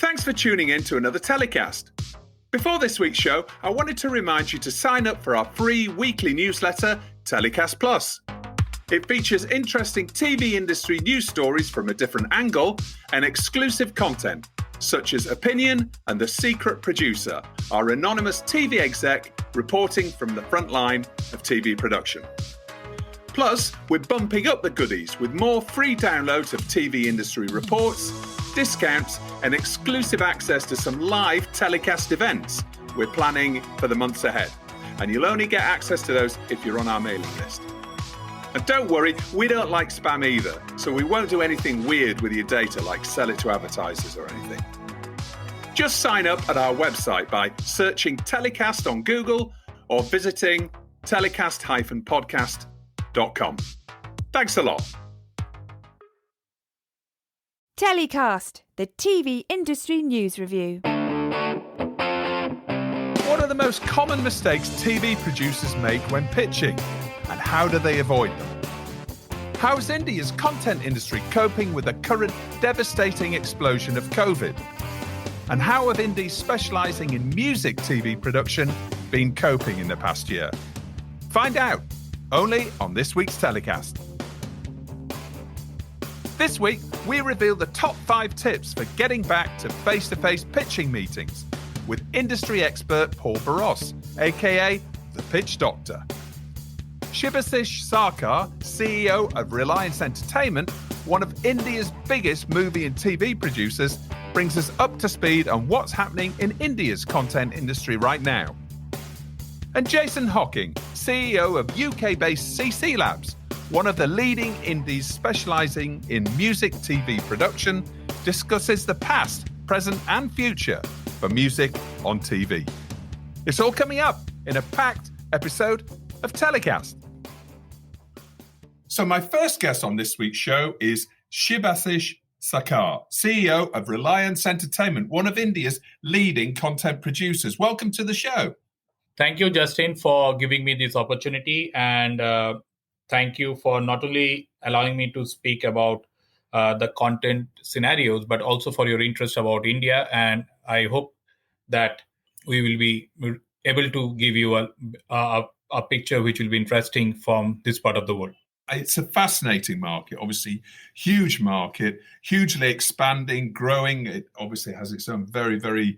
Thanks for tuning in to another TellyCast. Before this week's show, I wanted to remind you to sign up for our free weekly newsletter, TellyCast Plus. It features interesting TV industry news stories from a different angle and exclusive content, such as Opinion and The Secret Producer, our anonymous TV exec reporting from the front line of TV production. Plus, we're bumping up the goodies with more free downloads of TV industry reports, discounts, and exclusive access to some live TellyCast events we're planning for the months ahead. And you'll only get access to those if you're on our mailing list. And don't worry, we don't like spam either, so we won't do anything weird with your data like sell it to advertisers or anything. Just sign up at our website by searching TellyCast on Google or visiting telecast-podcast.com. Thanks a lot. TellyCast, the TV industry news review. What are the most common mistakes TV producers make when pitching, and how do they avoid them? How is India's content industry coping with the current devastating explosion of COVID? And how have indies specialising in music TV production been coping in the past year? Find out, only on this week's TellyCast. This week, we reveal the top 5 tips for getting back to face-to-face pitching meetings with industry expert Paul Borross, aka the Pitch Doctor. Shibasish Sarkar, CEO of Reliance Entertainment, one of India's biggest movie and TV producers, brings us up to speed on what's happening in India's content industry right now. And Jason Hocking, CEO of UK-based CC Labs, one of the leading indies specialising in music TV production, discusses the past, present and future for music on TV. It's all coming up in a packed episode of TellyCast. So my first guest on this week's show is Shibasish Sarkar, CEO of Reliance Entertainment, one of India's leading content producers. Welcome to the show. Thank you, Justin, for giving me this opportunity, and thank you for not only allowing me to speak about the content scenarios, but also for your interest about India. And I hope that we will be able to give you a picture which will be interesting from this part of the world. It's a fascinating market, obviously huge market, hugely expanding, growing. It obviously has its own very, very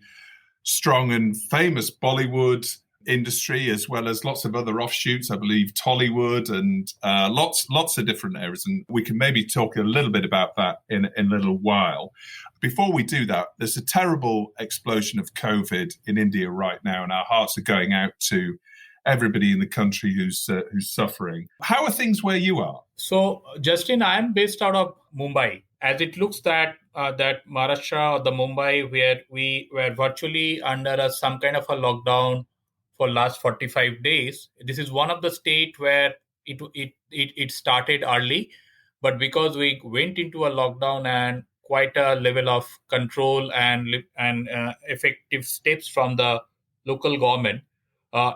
strong and famous Bollywood industry, as well as lots of other offshoots, I believe Tollywood and lots of different areas. And we can maybe talk a little bit about that in a little while. Before we do that, there's a terrible explosion of COVID in India right now, and our hearts are going out to everybody in the country who's suffering. How are things where you are? So, Justin, I am based out of Mumbai. As it looks that Maharashtra or the Mumbai, where we were virtually under some kind of a lockdown for last 45 days. This is one of the states where it started early, but because we went into a lockdown and quite a level of control and effective steps from the local government,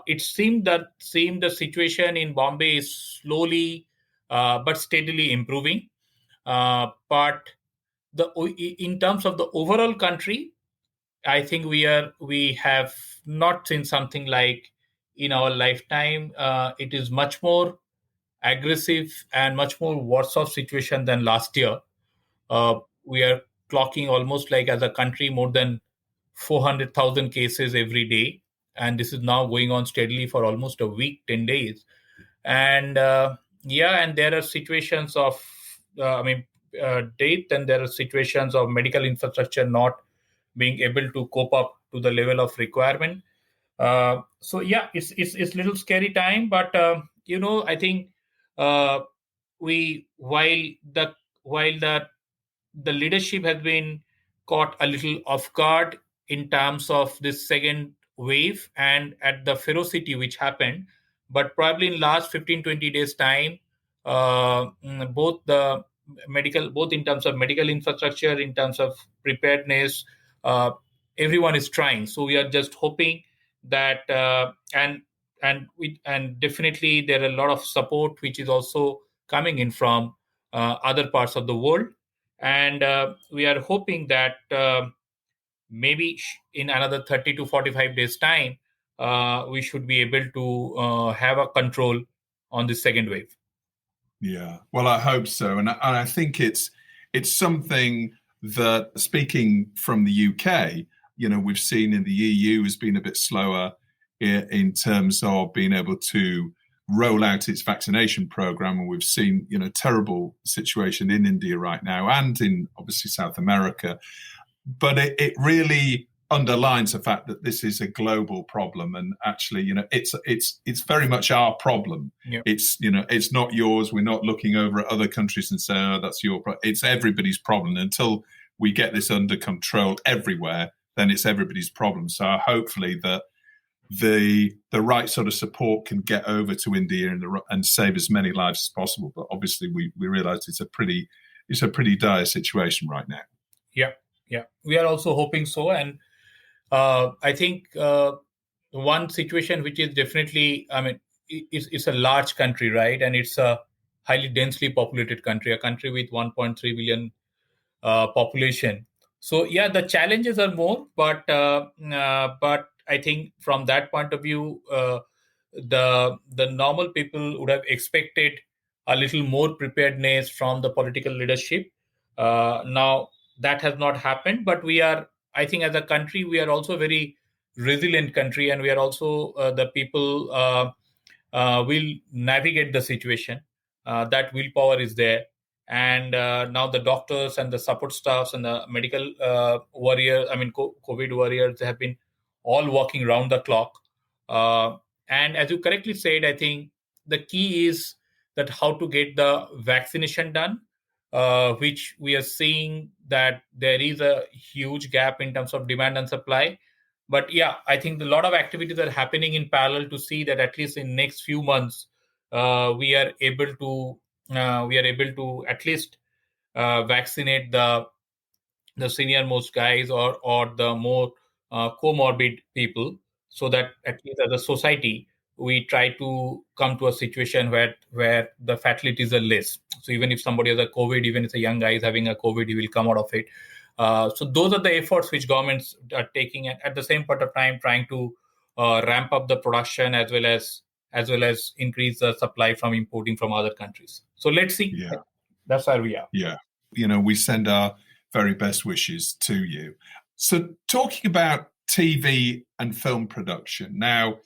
it seemed the situation in Bombay is slowly but steadily improving. But in terms of the overall country, I think we have not seen something like in our lifetime. It is much more aggressive and much more worse off situation than last year. We are clocking almost like as a country more than 400,000 cases every day. And this is now going on steadily for almost a week, 10 days. And and there are situations of, death, and there are situations of medical infrastructure not being able to cope up to the level of requirement. It's a little scary time, but I think while the leadership has been caught a little off guard in terms of this second wave and at the ferocity which happened, but probably in last 15-20 days time, both in terms of medical infrastructure, in terms of preparedness, everyone is trying. So we are just hoping that and definitely there are a lot of support which is also coming in from other parts of the world, and we are hoping that maybe in another 30 to 45 days time, we should be able to have a control on the second wave. Yeah, well, I hope so, and I think it's something that, speaking from the UK, we've seen in the EU has been a bit slower in terms of being able to roll out its vaccination program, and we've seen terrible situation in India right now and in obviously South America, but it really underlines the fact that this is a global problem, and actually, it's very much our problem. Yep. It's not yours. We're not looking over at other countries and saying, "Oh, that's your problem." It's everybody's problem. Until we get this under control everywhere, then it's everybody's problem. So hopefully that the right sort of support can get over to India and save as many lives as possible. But obviously, we realise it's a pretty dire situation right now. Yeah, we are also hoping so, and I think one situation which is definitely, it's a large country, right? And it's a highly densely populated country, a country with 1.3 billion population. So yeah, the challenges are more, but I think from that point of view, the normal people would have expected a little more preparedness from the political leadership. Now that has not happened, but I think as a country, we are also a very resilient country, and we are also the people will navigate the situation. That willpower is there. And now the doctors and the support staffs and the medical warriors, COVID warriors, have been all working round the clock. And as you correctly said, I think the key is that how to get the vaccination done, which we are seeing that there is a huge gap in terms of demand and supply. But yeah, I think a lot of activities are happening in parallel to see that at least in next few months, we are able to at least vaccinate the senior most guys or the more comorbid people, so that at least as a society we try to come to a situation where the fatalities are less. So even if somebody has a COVID, even if a young guy is having a COVID, he will come out of it. So those are the efforts which governments are taking, and at the same point of time trying to ramp up the production as well as increase the supply from importing from other countries. So let's see. Yeah. That's where we are. Yeah. We send our very best wishes to you. So talking about TV and film production, now,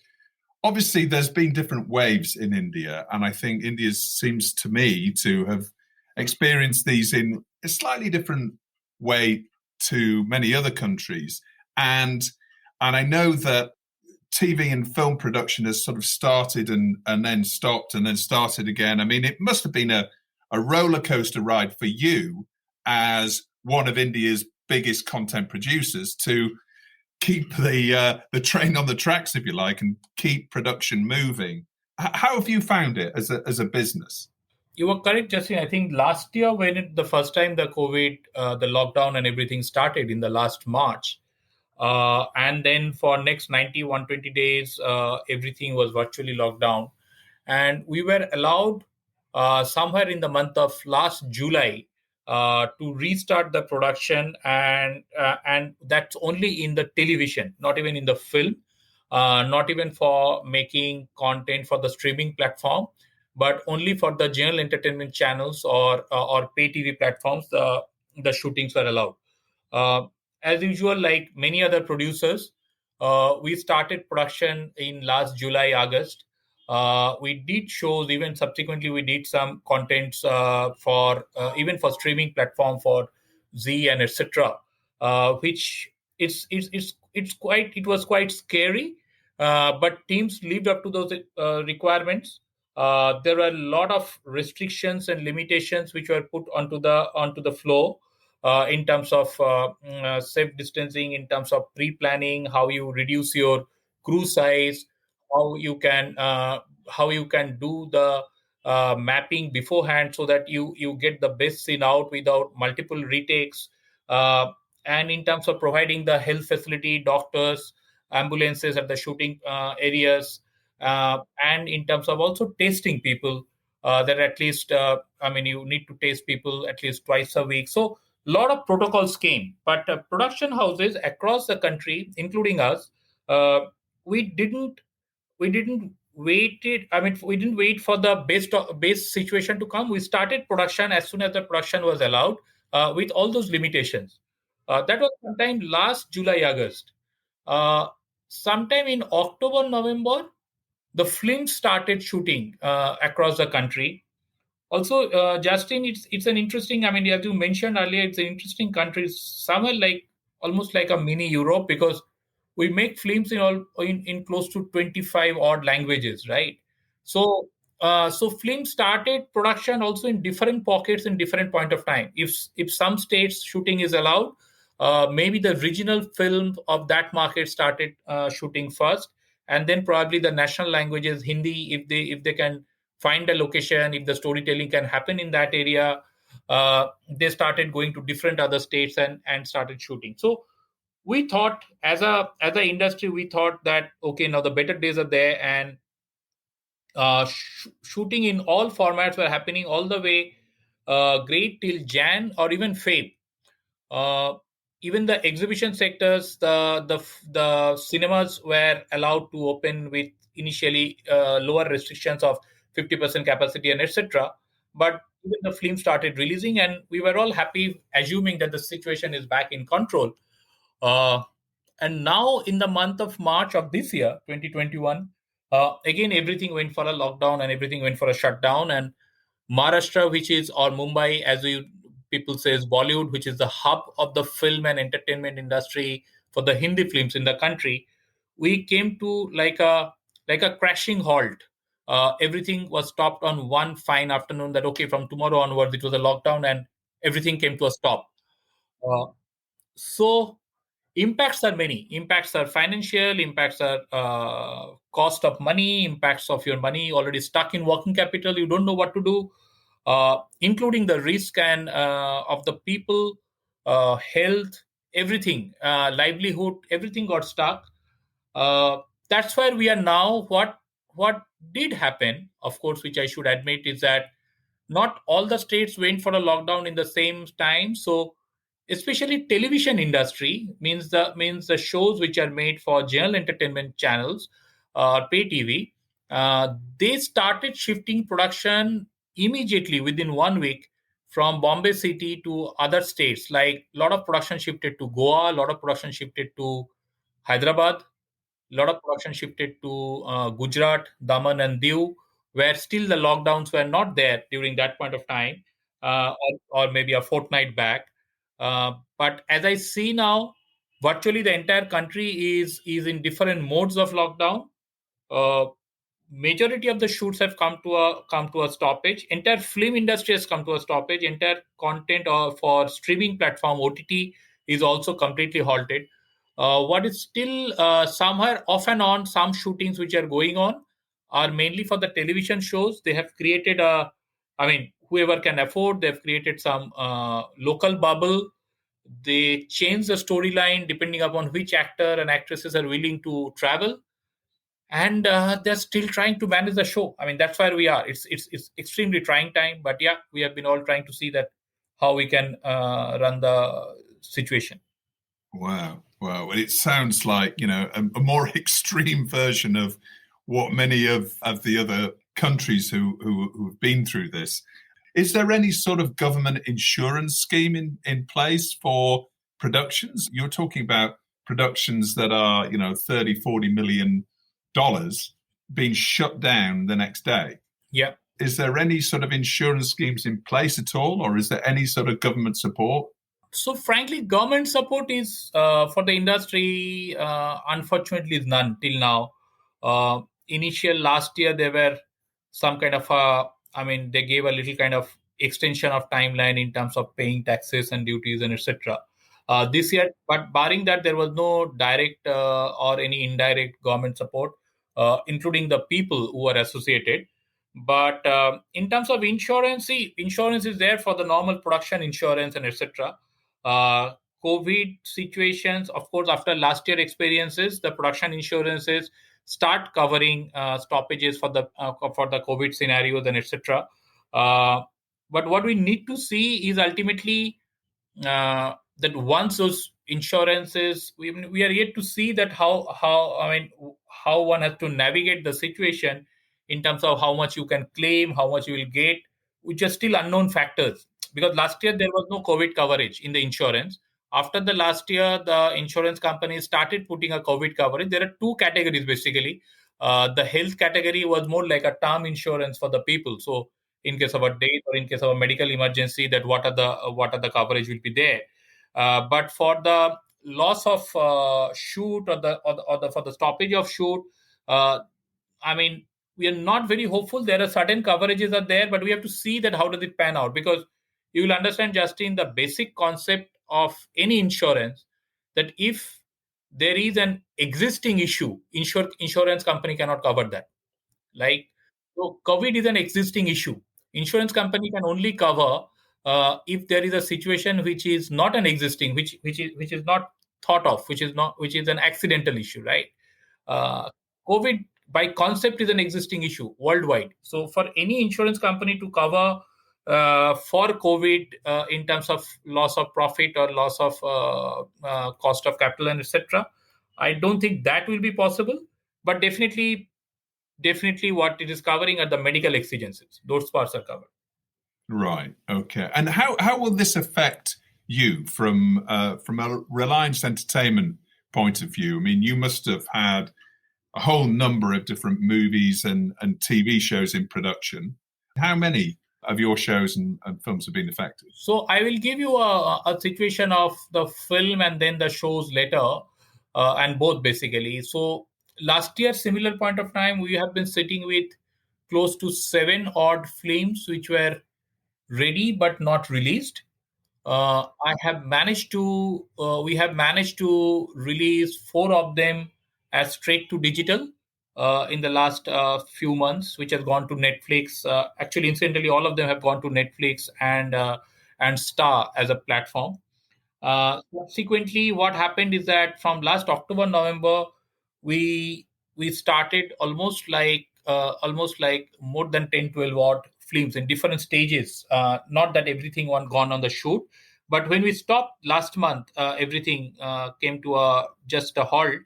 obviously there's been different waves in India, and I think India seems to me to have experienced these in a slightly different way to many other countries. And I know that TV and film production has sort of started and then stopped and then started again. I mean, it must have been a roller coaster ride for you as one of India's biggest content producers to keep the train on the tracks, if you like, and keep production moving. How have you found it as a business? You were correct, Justin. I think last year when the first time the COVID, the lockdown and everything started in the last March, and then for next 90, 120 days, everything was virtually locked down. And we were allowed somewhere in the month of last July to restart the production, and that's only in the television, not even in the film, not even for making content for the streaming platform, but only for the general entertainment channels or pay TV platforms. The shootings were allowed. As usual, like many other producers, we started production in last July, August. We did shows, even subsequently we did some contents for even for streaming platform for Z and etc. Which it was quite scary, but teams lived up to those requirements. There were a lot of restrictions and limitations which were put onto the flow. In terms of safe distancing, in terms of pre-planning, how you reduce your crew size, how you can do the mapping beforehand so that you get the best scene out without multiple retakes, and in terms of providing the health facility, doctors, ambulances at the shooting areas, and in terms of also testing people, that at least you need to test people at least twice a week. So lot of protocols came, but production houses across the country, including us, we didn't wait it. I mean, we didn't wait for the base situation to come. We started production as soon as the production was allowed, with all those limitations. That was sometime last July, August. Sometime in October, November, the film started shooting across the country. Also, Justin, it's an interesting. I mean, as you mentioned earlier, it's an interesting country. Somewhere like almost like a mini Europe, because we make films in close to 25 odd languages, right? So film started production also in different pockets in different point of time. If some states shooting is allowed, maybe the regional film of that market started shooting first, and then probably the national languages, Hindi, if they can find a location, if the storytelling can happen in that area, they started going to different other states and started shooting. So we thought, as a industry, we thought that okay, now the better days are there, and shooting in all formats were happening all the way great till Jan or even Feb. Uh, Even the exhibition sectors, the cinemas were allowed to open with initially lower restrictions of 50% capacity and etc. But even the film started releasing, and we were all happy, assuming that the situation is back in control. Uh, and now, in the month of March of this year, 2021, again everything went for a lockdown and everything went for a shutdown. And Maharashtra, which is, or Mumbai, as people says, Bollywood, which is the hub of the film and entertainment industry for the Hindi films in the country, we came to like a crashing halt. Everything was stopped on one fine afternoon. That okay, from tomorrow onwards, it was a lockdown, and everything came to a stop. Uh, so impacts are many. Impacts are financial, impacts are cost of money, impacts of your money already stuck in working capital, you don't know what to do, including the risk and of the people, health, everything, livelihood, everything got stuck. uh, that's where we are now. What did happen, of course, which I should admit, is that not all the states went for a lockdown in the same time. So especially television industry, means the shows which are made for general entertainment channels, pay TV, they started shifting production immediately within 1 week from Bombay city to other states. Like a lot of production shifted to Goa, a lot of production shifted to Hyderabad, a lot of production shifted to Gujarat, Daman, and Diu, where still the lockdowns were not there during that point of time, or maybe a fortnight back. But as I see now, virtually the entire country is in different modes of lockdown. Uh, Majority of the shoots have come to a stoppage. Entire film industry has come to a stoppage. Entire content for streaming platform OTT is also completely halted. What is still somewhere off and on, some shootings which are going on are mainly for the television shows. They have created I mean, whoever can afford, they've created some local bubble. They change the storyline depending upon which actor and actresses are willing to travel, and they're still trying to manage the show. I mean, that's where we are. It's extremely trying time, but yeah, we have been all trying to see that how we can run the situation. Wow, wow. Well, it sounds like, a more extreme version of what many of the other countries who've been through this. Is there any sort of government insurance scheme in place for productions? You're talking about productions that are, 30, $40 million being shut down the next day. Yeah. Is there any sort of insurance schemes in place at all, or is there any sort of government support? So frankly, government support is for the industry, unfortunately, is none till now. Initial last year, there were some kind of I mean, they gave a little kind of extension of timeline in terms of paying taxes and duties and etc. This year, but barring that, there was no direct or any indirect government support, including the people who are associated. But in terms of insurance, see, insurance is there for the normal production insurance and etc. COVID situations, of course, after last year experiences, the production insurances start covering stoppages for the COVID scenarios and etc. But what we need to see is ultimately that once those insurances, we are yet to see that how one has to navigate the situation in terms of how much you can claim, how much you will get, which are still unknown factors. Because last year there was no COVID coverage in the insurance. After the last year, the insurance companies started putting a COVID coverage. There are two categories basically. The health category was more like a term insurance for the people. So in case of a death or in case of a medical emergency, that what are the coverage will be there. But for the loss of shoot or the for the stoppage of shoot, uh, I mean, we are not very hopeful. There are certain coverages are there, but we have to see that how does it pan out, because you will understand, Justin, the basic concept of any insurance, that if there is an existing issue, insurance company cannot cover that. Like, so COVID is an existing issue. Insurance company can only cover if there is a situation which is not an existing, which is not thought of, which is an accidental issue, right? uh, COVID by concept is an existing issue worldwide. So for any insurance company to cover for COVID in terms of loss of profit or loss of cost of capital and etc., I don't think that will be possible. But definitely what it is covering are the medical exigencies. Those parts are covered. Right. Okay. And how will this affect you from a Reliance Entertainment point of view? I mean, you must have had a whole number of different movies and TV shows in production. How many of your shows and films have been affected? So I will give you a situation of the film and then the shows later, and both basically. So last year, similar point of time, we have been sitting with close to 7 odd films which were ready but not released. We have managed to release 4 of them as straight to digital in the last few months, which has gone to Netflix. Actually, incidentally, all of them have gone to Netflix and Star as a platform. Subsequently, what happened is that from last October, November, we we started almost like more than 10, 12 odd films in different stages. Not that everything one gone on the shoot, but when we stopped last month, everything came to just a halt.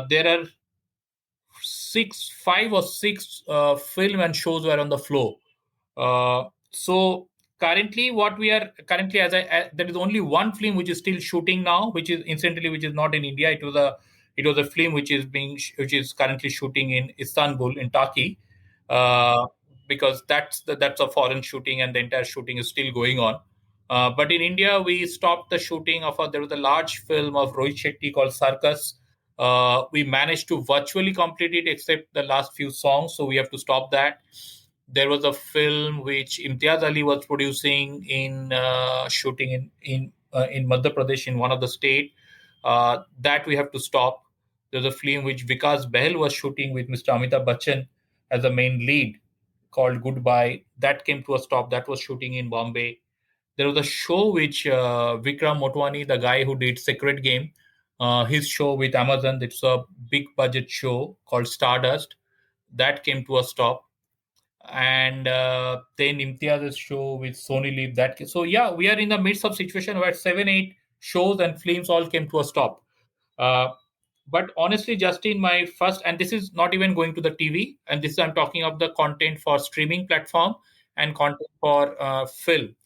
There are 5 or 6 film and shows were on the floor. So currently, there is only one film which is still shooting now, which is incidentally which is not in India. It was a film which is currently shooting in Istanbul in Turkey, because that's a foreign shooting and the entire shooting is still going on. But in India, we stopped the shooting of there was a large film of Rohit Shetty called Circus. We managed to virtually complete it except the last few songs, so we have to stop that. There was a film which Imtiaz Ali was producing in shooting in Madhya Pradesh in one of the state, that we have to stop. There's a film which Vikas Behel was shooting with Mr. Amitabh Bachchan as the main lead called Goodbye. That came to a stop. That was shooting in Bombay. There was a show which Vikram Motwani, the guy who did Secret Game, his show with Amazon. It's a big budget show called Stardust. That came to a stop. And then Imtiaz's show with Sony Live. So yeah, we are in the midst of situation where 7, 8 shows and films all came to a stop. Uh, but honestly, Justin, my first, and this is not even going to the TV, and this I'm talking of the content for streaming platform and content for film.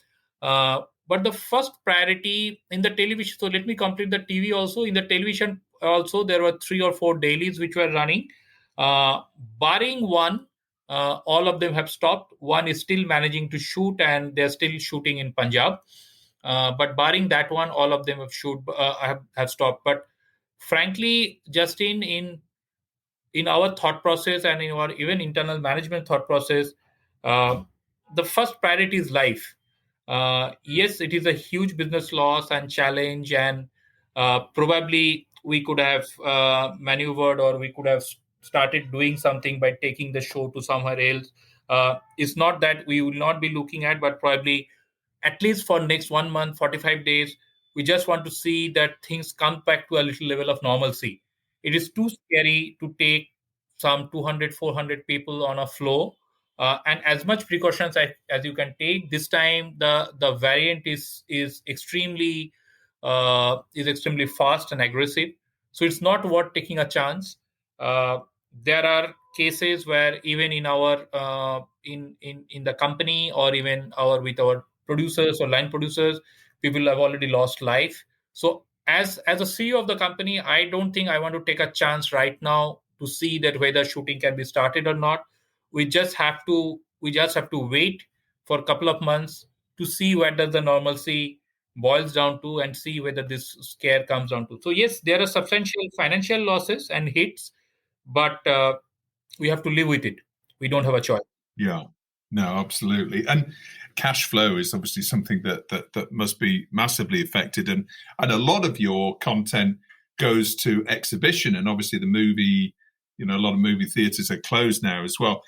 But the first priority in the television, so let me complete the TV also. In the television also, there were 3 or 4 dailies which were running. Barring one, all of them have stopped. One is still managing to shoot and they're still shooting in Punjab. But barring that one, all of them have stopped. But frankly, Justin, in our thought process and in our even internal management thought process, the first priority is life. Yes, it is a huge business loss and challenge, and probably we could have maneuvered or we could have started doing something by taking the show to somewhere else. It's not that we will not be looking at, but probably at least for next 1 month, 45 days, we just want to see that things come back to a little level of normalcy. It is too scary to take some 200, 400 people on a floor and as much precautions as you can take. This time the variant is extremely fast and aggressive, so it's not worth taking a chance. There are cases where even in our in the company, or even with our producers or line producers, people have already lost life. So as a CEO of the company, I don't think I want to take a chance right now to see that whether shooting can be started or not. We just have to wait for a couple of months to see where does the normalcy boils down to, and see whether this scare comes down to. So yes, there are substantial financial losses and hits, but we have to live with it. We don't have a choice. Yeah, no, absolutely. And cash flow is obviously something that must be massively affected. And a lot of your content goes to exhibition, and obviously the movie, a lot of movie theatres are closed now as well.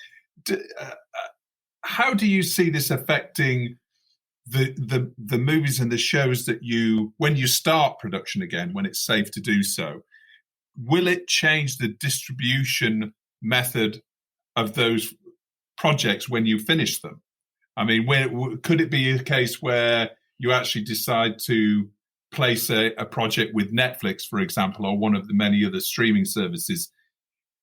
How do you see this affecting the movies and the shows that when you start production again, when it's safe to do so? Will it change the distribution method of those projects when you finish them? I mean, could it be a case where you actually decide to place a project with Netflix, for example, or one of the many other streaming services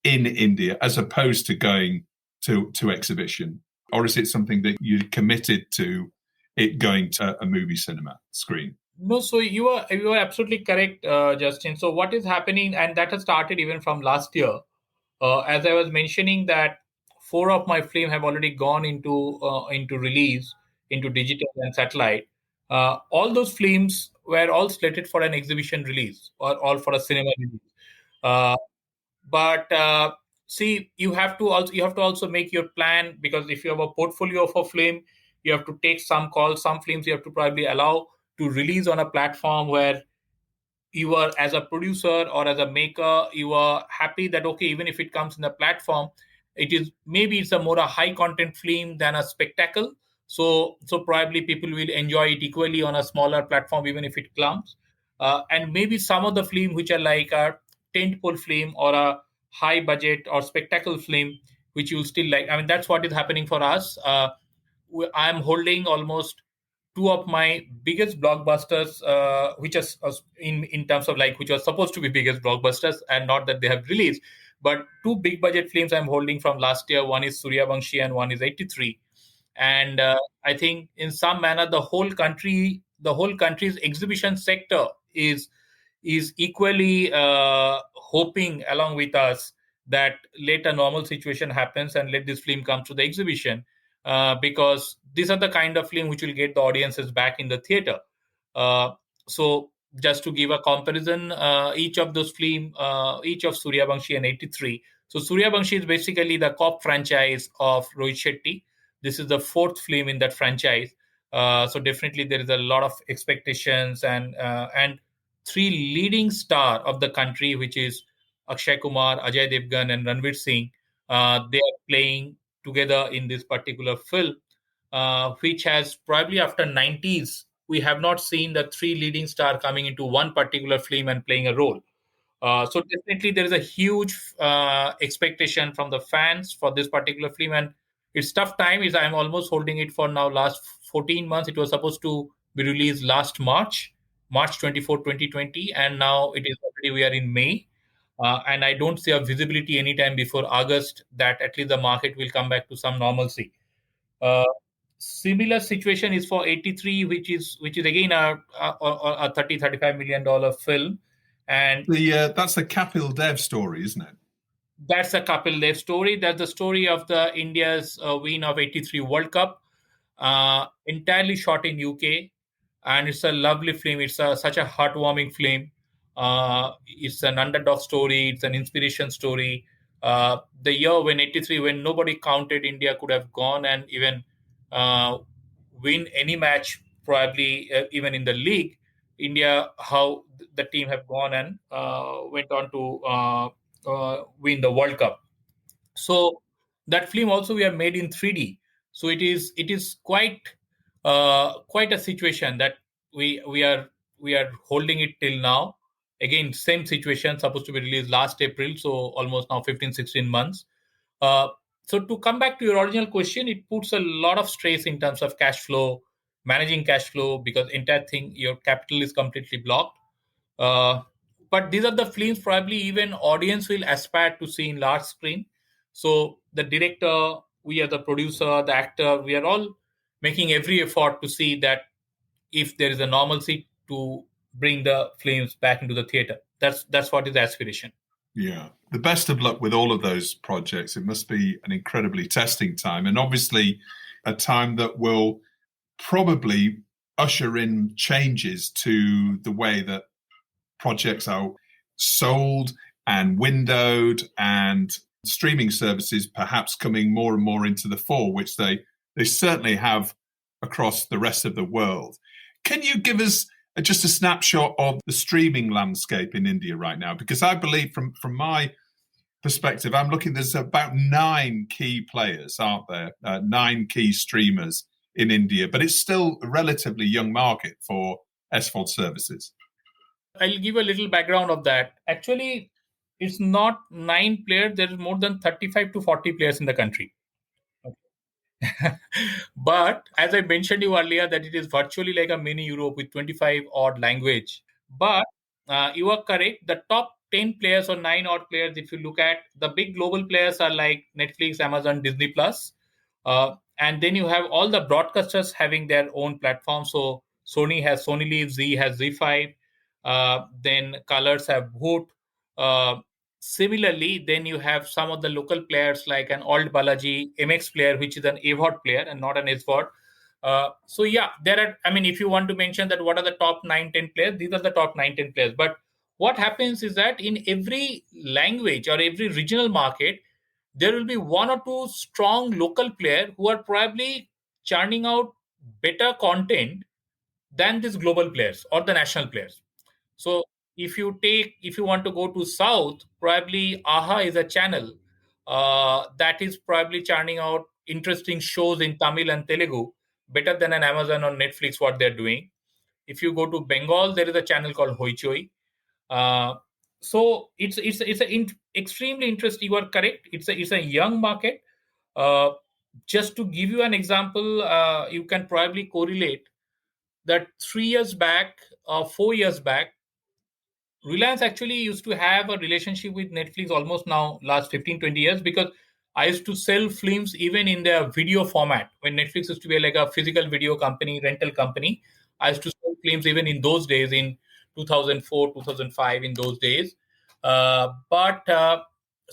in India, as opposed to going to exhibition? Or is it something that you're committed to it going to a movie cinema screen? No, so you are absolutely correct, Justin. So what is happening, and that has started even from last year. As I was mentioning, that 4 of my films have already gone into release, into digital and satellite. All those films were all slated for an exhibition release, or all for a cinema release. But see, you have to also make your plan, because if you have a portfolio of a film, you have to take some calls. Some films you have to probably allow to release on a platform where you are, as a producer or as a maker, you are happy that, okay, even if it comes in the platform, it's a more a high content film than a spectacle. So probably people will enjoy it equally on a smaller platform, even if it comes. And maybe some of the film which are like a tentpole film or a high budget or spectacle film, which you'll still like. I mean, that's what is happening for us. I'm holding almost 2 of my biggest blockbusters, which are in terms of like, which are supposed to be biggest blockbusters, and not that they have released, but 2 big budget films I'm holding from last year. One is Suryavanshi and one is 83. And I think in some manner the whole country's exhibition sector is equally hoping along with us that let a normal situation happens and let this film come to the exhibition, because these are the kind of film which will get the audiences back in the theater. So just to give a comparison, each of those film, each of Suryavanshi and 83. So Suryavanshi is basically the cop franchise of Rohit Shetty. This is the 4th film in that franchise. So definitely there is a lot of expectations, and 3 leading star of the country, which is Akshay Kumar, Ajay Devgan, and Ranveer Singh. They are playing together in this particular film, which has probably after 90s, we have not seen the 3 leading star coming into one particular film and playing a role. So definitely there is a huge expectation from the fans for this particular film, and it's tough time. I'm almost holding it for now last 14 months. It was supposed to be released last March 24, 2020, and now it is already, we are in May. And I don't see a visibility anytime before August that at least the market will come back to some normalcy. Similar situation is for 83, which is again a $35 million film, and That's the Kapil Dev story, isn't it? that's a Kapil Dev story. That's the story of the India's win of 83 World Cup, entirely shot in UK, and it's a lovely film. It's such a heartwarming film. It's an underdog story. It's an inspiration story. The year when 83, when nobody counted India could have gone and even win any match, probably even in the league, India, how the team have gone and went on to win the World Cup. So that film also we have made in 3D. So it is quite a situation that we are holding it till now. Again, same situation, supposed to be released last April, so almost now 15-16 months. So to come back to your original question, it puts a lot of stress in terms of cash flow, managing cash flow, because entire thing, your capital is completely blocked. Uh, but these are the films probably even audience will aspire to see in large screen. So the director, we are the producer, the actor, we are all making every effort to see that if there is a normalcy to bring the films back into the theater. That's what is the aspiration. Yeah. The best of luck with all of those projects. It must be an incredibly testing time, and obviously a time that will probably usher in changes to the way that projects are sold and windowed, and streaming services perhaps coming more and more into the fore, which they certainly have across the rest of the world. Can you give us just a snapshot of the streaming landscape in India right now? Because I believe from my perspective, I'm looking, there's about 9 key players, aren't there? 9 key streamers in India, but it's still a relatively young market for SVOD services. I'll give a little background of that. Actually, it's not 9 players. There is more than 35 to 40 players in the country. But as I mentioned you earlier, that it is virtually like a mini Europe with 25 odd language. But you are correct. The top 10 players or 9 odd players, if you look at the big global players, are like Netflix, Amazon, Disney Plus. And then you have all the broadcasters having their own platform. So Sony has Sony Live, Z has Z5. Then Colors have Voot. Similarly, then you have some of the local players like an Old Balaji MX player, which is an AVOD player and not an SVOD. So yeah, there are, I mean, if you want to mention that what are the top 9-10 players, these are the top 9-10 players. But what happens is that in every language or every regional market, there will be 1 or 2 strong local players who are probably churning out better content than these global players or the national players. So if you want to go to South, probably AHA is a channel that is probably churning out interesting shows in Tamil and Telugu better than an Amazon or Netflix, what they're doing. If you go to Bengal, there is a channel called Hoichoi. So it's extremely interesting. You are correct. It's a young market. Just to give you an example, you can probably correlate that 3 years back or 4 years back, Reliance actually used to have a relationship with Netflix almost now last 15-20 years, because I used to sell films even in their video format. When Netflix used to be like a physical video company, rental company, I used to sell films even in those days, in 2004, 2005, in those days. So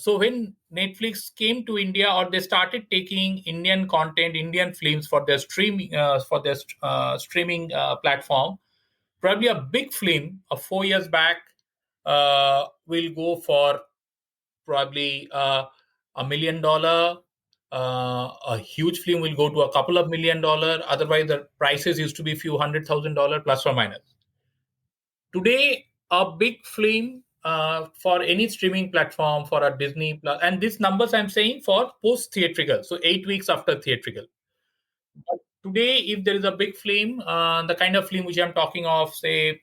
when Netflix came to India, or they started taking Indian content, Indian films for their streaming platform, probably a big film of 4 years back will go for probably $1 million. A huge film will go to a couple of $1 million. Otherwise, the prices used to be few $100,000 plus or minus. Today, a big film for any streaming platform, for a Disney Plus, and these numbers I'm saying for post theatrical, so 8 weeks after theatrical. But today, if there is a big film, the kind of film which I'm talking of, say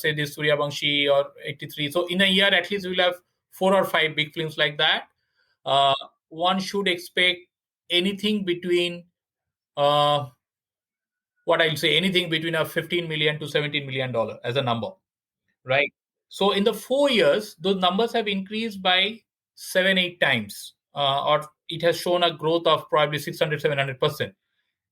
this Surya Banshi or 83. So in a year, at least we'll have 4 or 5 big films like that. One should expect anything between, anything between a $15 million to $17 million as a number, right? So in the 4 years, those numbers have increased by 7-8 times, or it has shown a growth of probably 600-700%.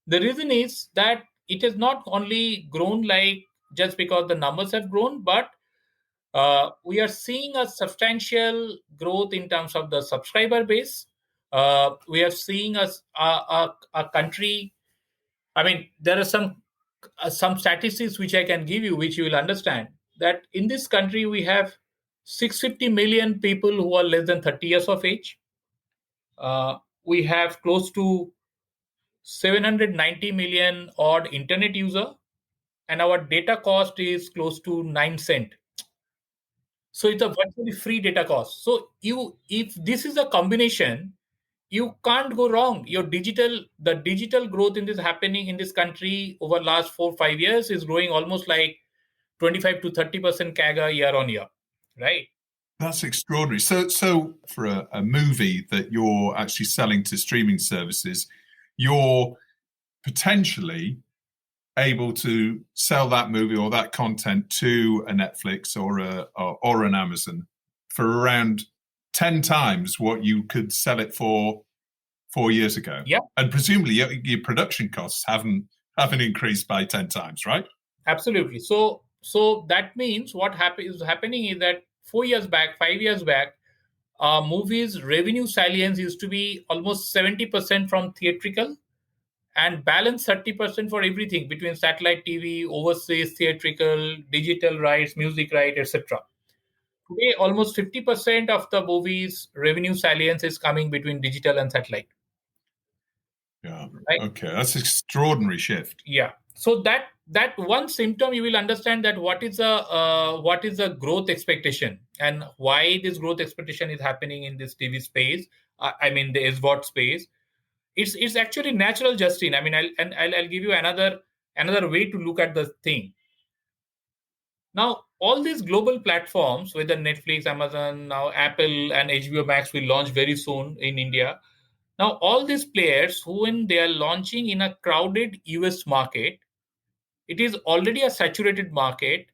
The reason is that it has not only grown like just because the numbers have grown, but we are seeing a substantial growth in terms of the subscriber base. We are seeing a country. I mean, there are some statistics which I can give you, which you will understand that in this country we have 650 million people who are less than 30 years of age. We have close to 790 million odd internet user, and our data cost is close to 9 cent. So it's a virtually free data cost. So if this is a combination, you can't go wrong. The digital growth in this happening in this country over last 4-5 years is growing almost like 25 to 30% CAGR year on year, right? That's extraordinary. So for a movie that you're actually selling to streaming services, you're potentially able to sell that movie or that content to a Netflix or an Amazon for around 10 times what you could sell it for 4 years ago. Yeah, And presumably your production costs haven't increased by 10 times, right? absolutely. So that means what is happening is that 4 years back, 5 years back, movies revenue salience used to be almost 70% from theatrical and balance 30% for everything between satellite TV, overseas theatrical, digital rights, music rights, etc. Today, almost 50% of the movies revenue salience is coming between digital and satellite. Yeah. Right? Okay, that's an extraordinary shift. Yeah. So that one symptom, you will understand that what is a growth expectation and why this growth expectation is happening in this TV space. I mean the SVOD space. It's actually natural, Justin. I mean, I'll give you another way to look at the thing. Now, all these global platforms, whether Netflix, Amazon, now Apple, and HBO Max will launch very soon in India. Now, all these players, when they are launching in a crowded US market, it is already a saturated market,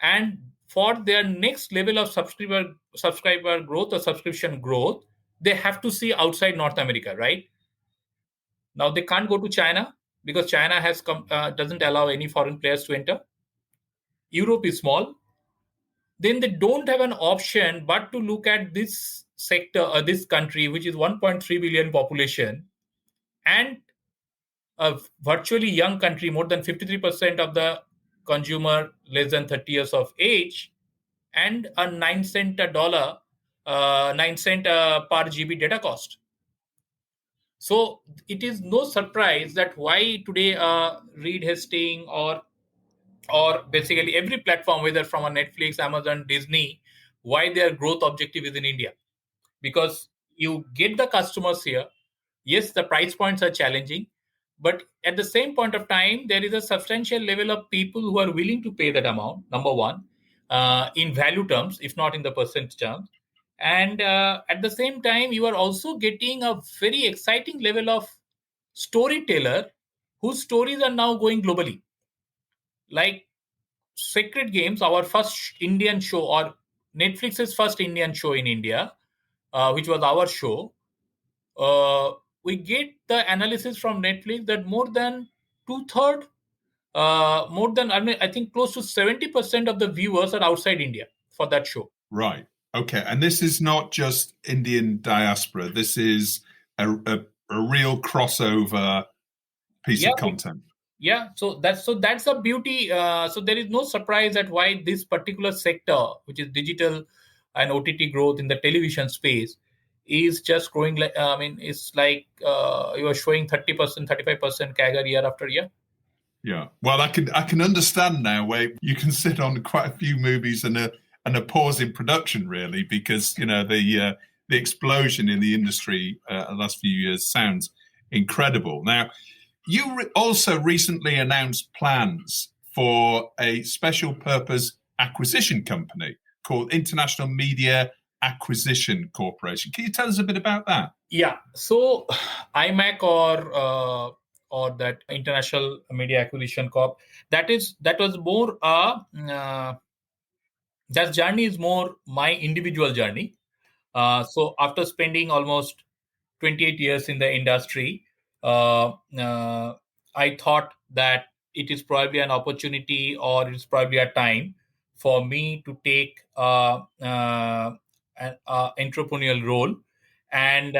and for their next level of subscriber growth or subscription growth, they have to see outside North America, right? Now they can't go to China because China doesn't allow any foreign players to enter. Europe is small. Then they don't have an option but to look at this sector or this country, which is 1.3 billion population, and a virtually young country, more than 53% of the consumer less than 30 years of age, and a 9 cent a dollar, 9 cent per GB data cost. So it is no surprise that why today Reed Hastings or basically every platform, whether from a Netflix, Amazon, Disney, why their growth objective is in India. Because you get the customers here. Yes, the price points are challenging, but at the same point of time, there is a substantial level of people who are willing to pay that amount, number one, in value terms, if not in the percent terms. And at the same time, you are also getting a very exciting level of storyteller whose stories are now going globally. Like Sacred Games, our first Indian show, or Netflix's first Indian show in India, which was our show, we get the analysis from Netflix that more than two-thirds, more than, I mean, I think close to 70% of the viewers are outside India for that show. Right. Okay. And this is not just Indian diaspora. This is a real crossover piece of content. Yeah. So that's the beauty. So there is no surprise at why this particular sector, which is digital and OTT growth in the television space, is just growing. It's like you are showing 30%, 35% CAGR year after year. Yeah. Well, I can understand now where you can sit on quite a few movies and a pause in production, really, because the explosion in the industry the last few years sounds incredible. Now, you also recently announced plans for a special purpose acquisition company called International Media Acquisition Corporation. Can you tell us a bit about that? Yeah. So IMAC or that International Media Acquisition Corp, that was more that journey is more my individual journey. So after spending almost 28 years in the industry, I thought that it is probably an opportunity or it's probably a time for me to take an entrepreneurial role. And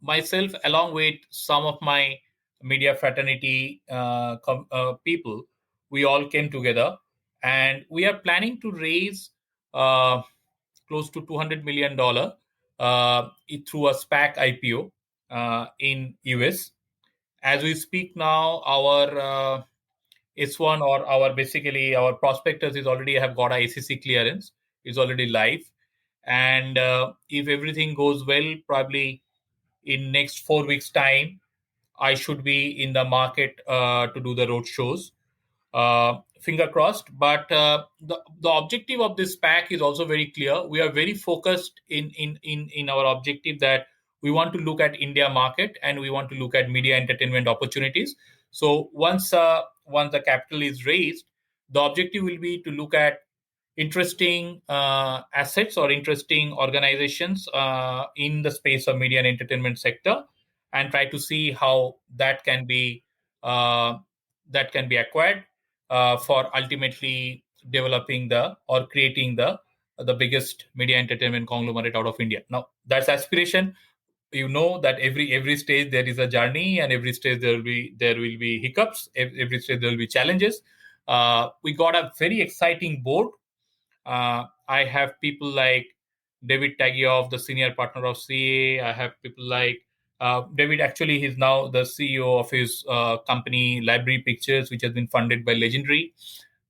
myself, along with some of my media fraternity people, we all came together and we are planning to raise close to $200 million through a SPAC IPO in US. As we speak now, our S1 or our prospectus is already have got a SEC clearance. Is already live, and if everything goes well, probably in next 4 weeks time, I should be in the market to do the road shows. finger crossed. But the objective of this pack is also very clear. We are very focused in our objective that we want to look at India market and we want to look at media entertainment opportunities. So once the capital is raised, the objective will be to look at interesting assets or interesting organizations in the space of media and entertainment sector, and try to see how that can be acquired for ultimately developing or creating the biggest media entertainment conglomerate out of India. Now, that's aspiration. You know that every stage there is a journey, and every stage there will be hiccups. Every stage there will be challenges. We got a very exciting board. I have people like David Tagioff, the senior partner of CA. I have people like David. Actually, he's now the CEO of his company, Library Pictures, which has been funded by Legendary.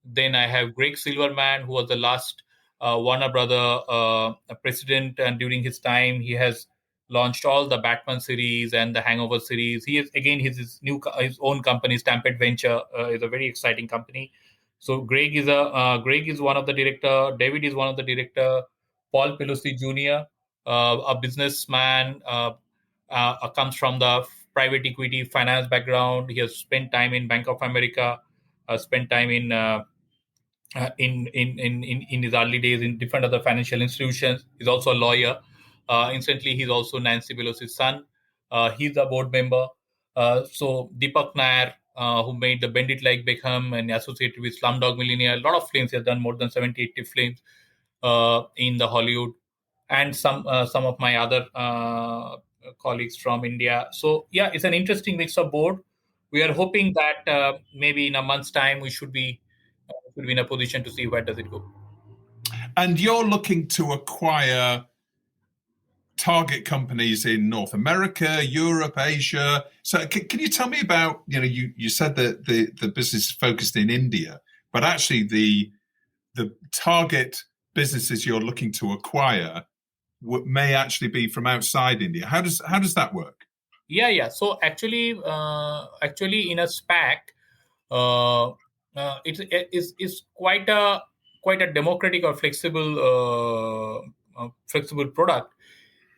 Then I have Greg Silverman, who was the last Warner Brother president, and during his time, he has launched all the Batman series and the Hangover series. He is again his own company, Stampede Venture, is a very exciting company. So Greg is one of the director. David is one of the director. Paul Pelosi Jr., a businessman, comes from the private equity finance background. He has spent time in Bank of America, spent time in his early days in different other financial institutions. He's also a lawyer. Incidentally, he's also Nancy Pelosi's son. He's a board member. So Deepak Nair, who made the Bend It Like Beckham and associated with Slumdog Millionaire, a lot of films. He has done more than 70, 80 films in the Hollywood, and some of my other colleagues from India. So yeah, it's an interesting mix of board. We are hoping that maybe in a month's time we should be in a position to see where does it go. And you're looking to acquire target companies in North America, Europe, Asia. So can you tell me about, you said that the business is focused in India, but actually the target businesses you're looking to acquire may actually be from outside India. How does that work? Yeah. So actually in a SPAC, it's quite a democratic or flexible product.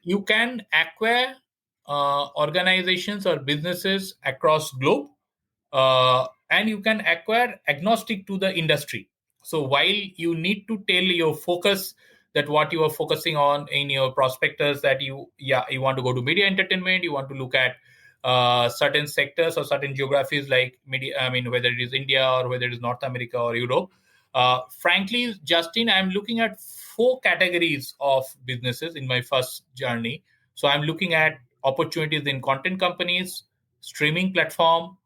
You can acquire organizations or businesses across globe, and you can acquire agnostic to the industry. So while you need to tell your focus that what you are focusing on in your prospectus, that you want to go to media entertainment, you want to look at certain sectors or certain geographies like media. I mean, whether it is India or whether it is North America or Europe. Frankly, Justin, I'm looking at 4 categories of businesses in my first journey. So I'm looking at opportunities in content companies, streaming platform,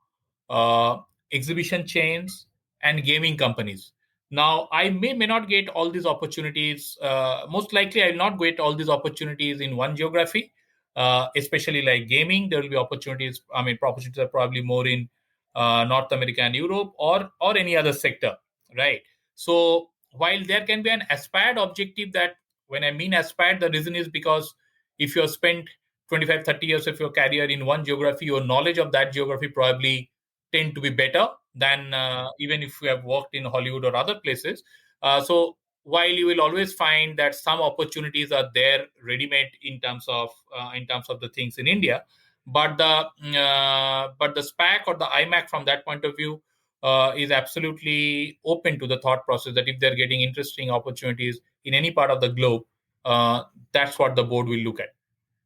exhibition chains, and gaming companies. Now, I may not get all these opportunities. Most likely, I will not get all these opportunities in one geography, especially like gaming. There will be opportunities. I mean, opportunities are probably more in North America and Europe or any other sector, right? So while there can be an aspired objective, that when I mean aspired, the reason is because if you have spent 25, 30 years of your career in one geography, your knowledge of that geography probably tend to be better than even if you have worked in Hollywood or other places. So while you will always find that some opportunities are there ready-made in terms of the things in India, but the SPAC or the IMAC from that point of view is absolutely open to the thought process that if they're getting interesting opportunities in any part of the globe, that's what the board will look at.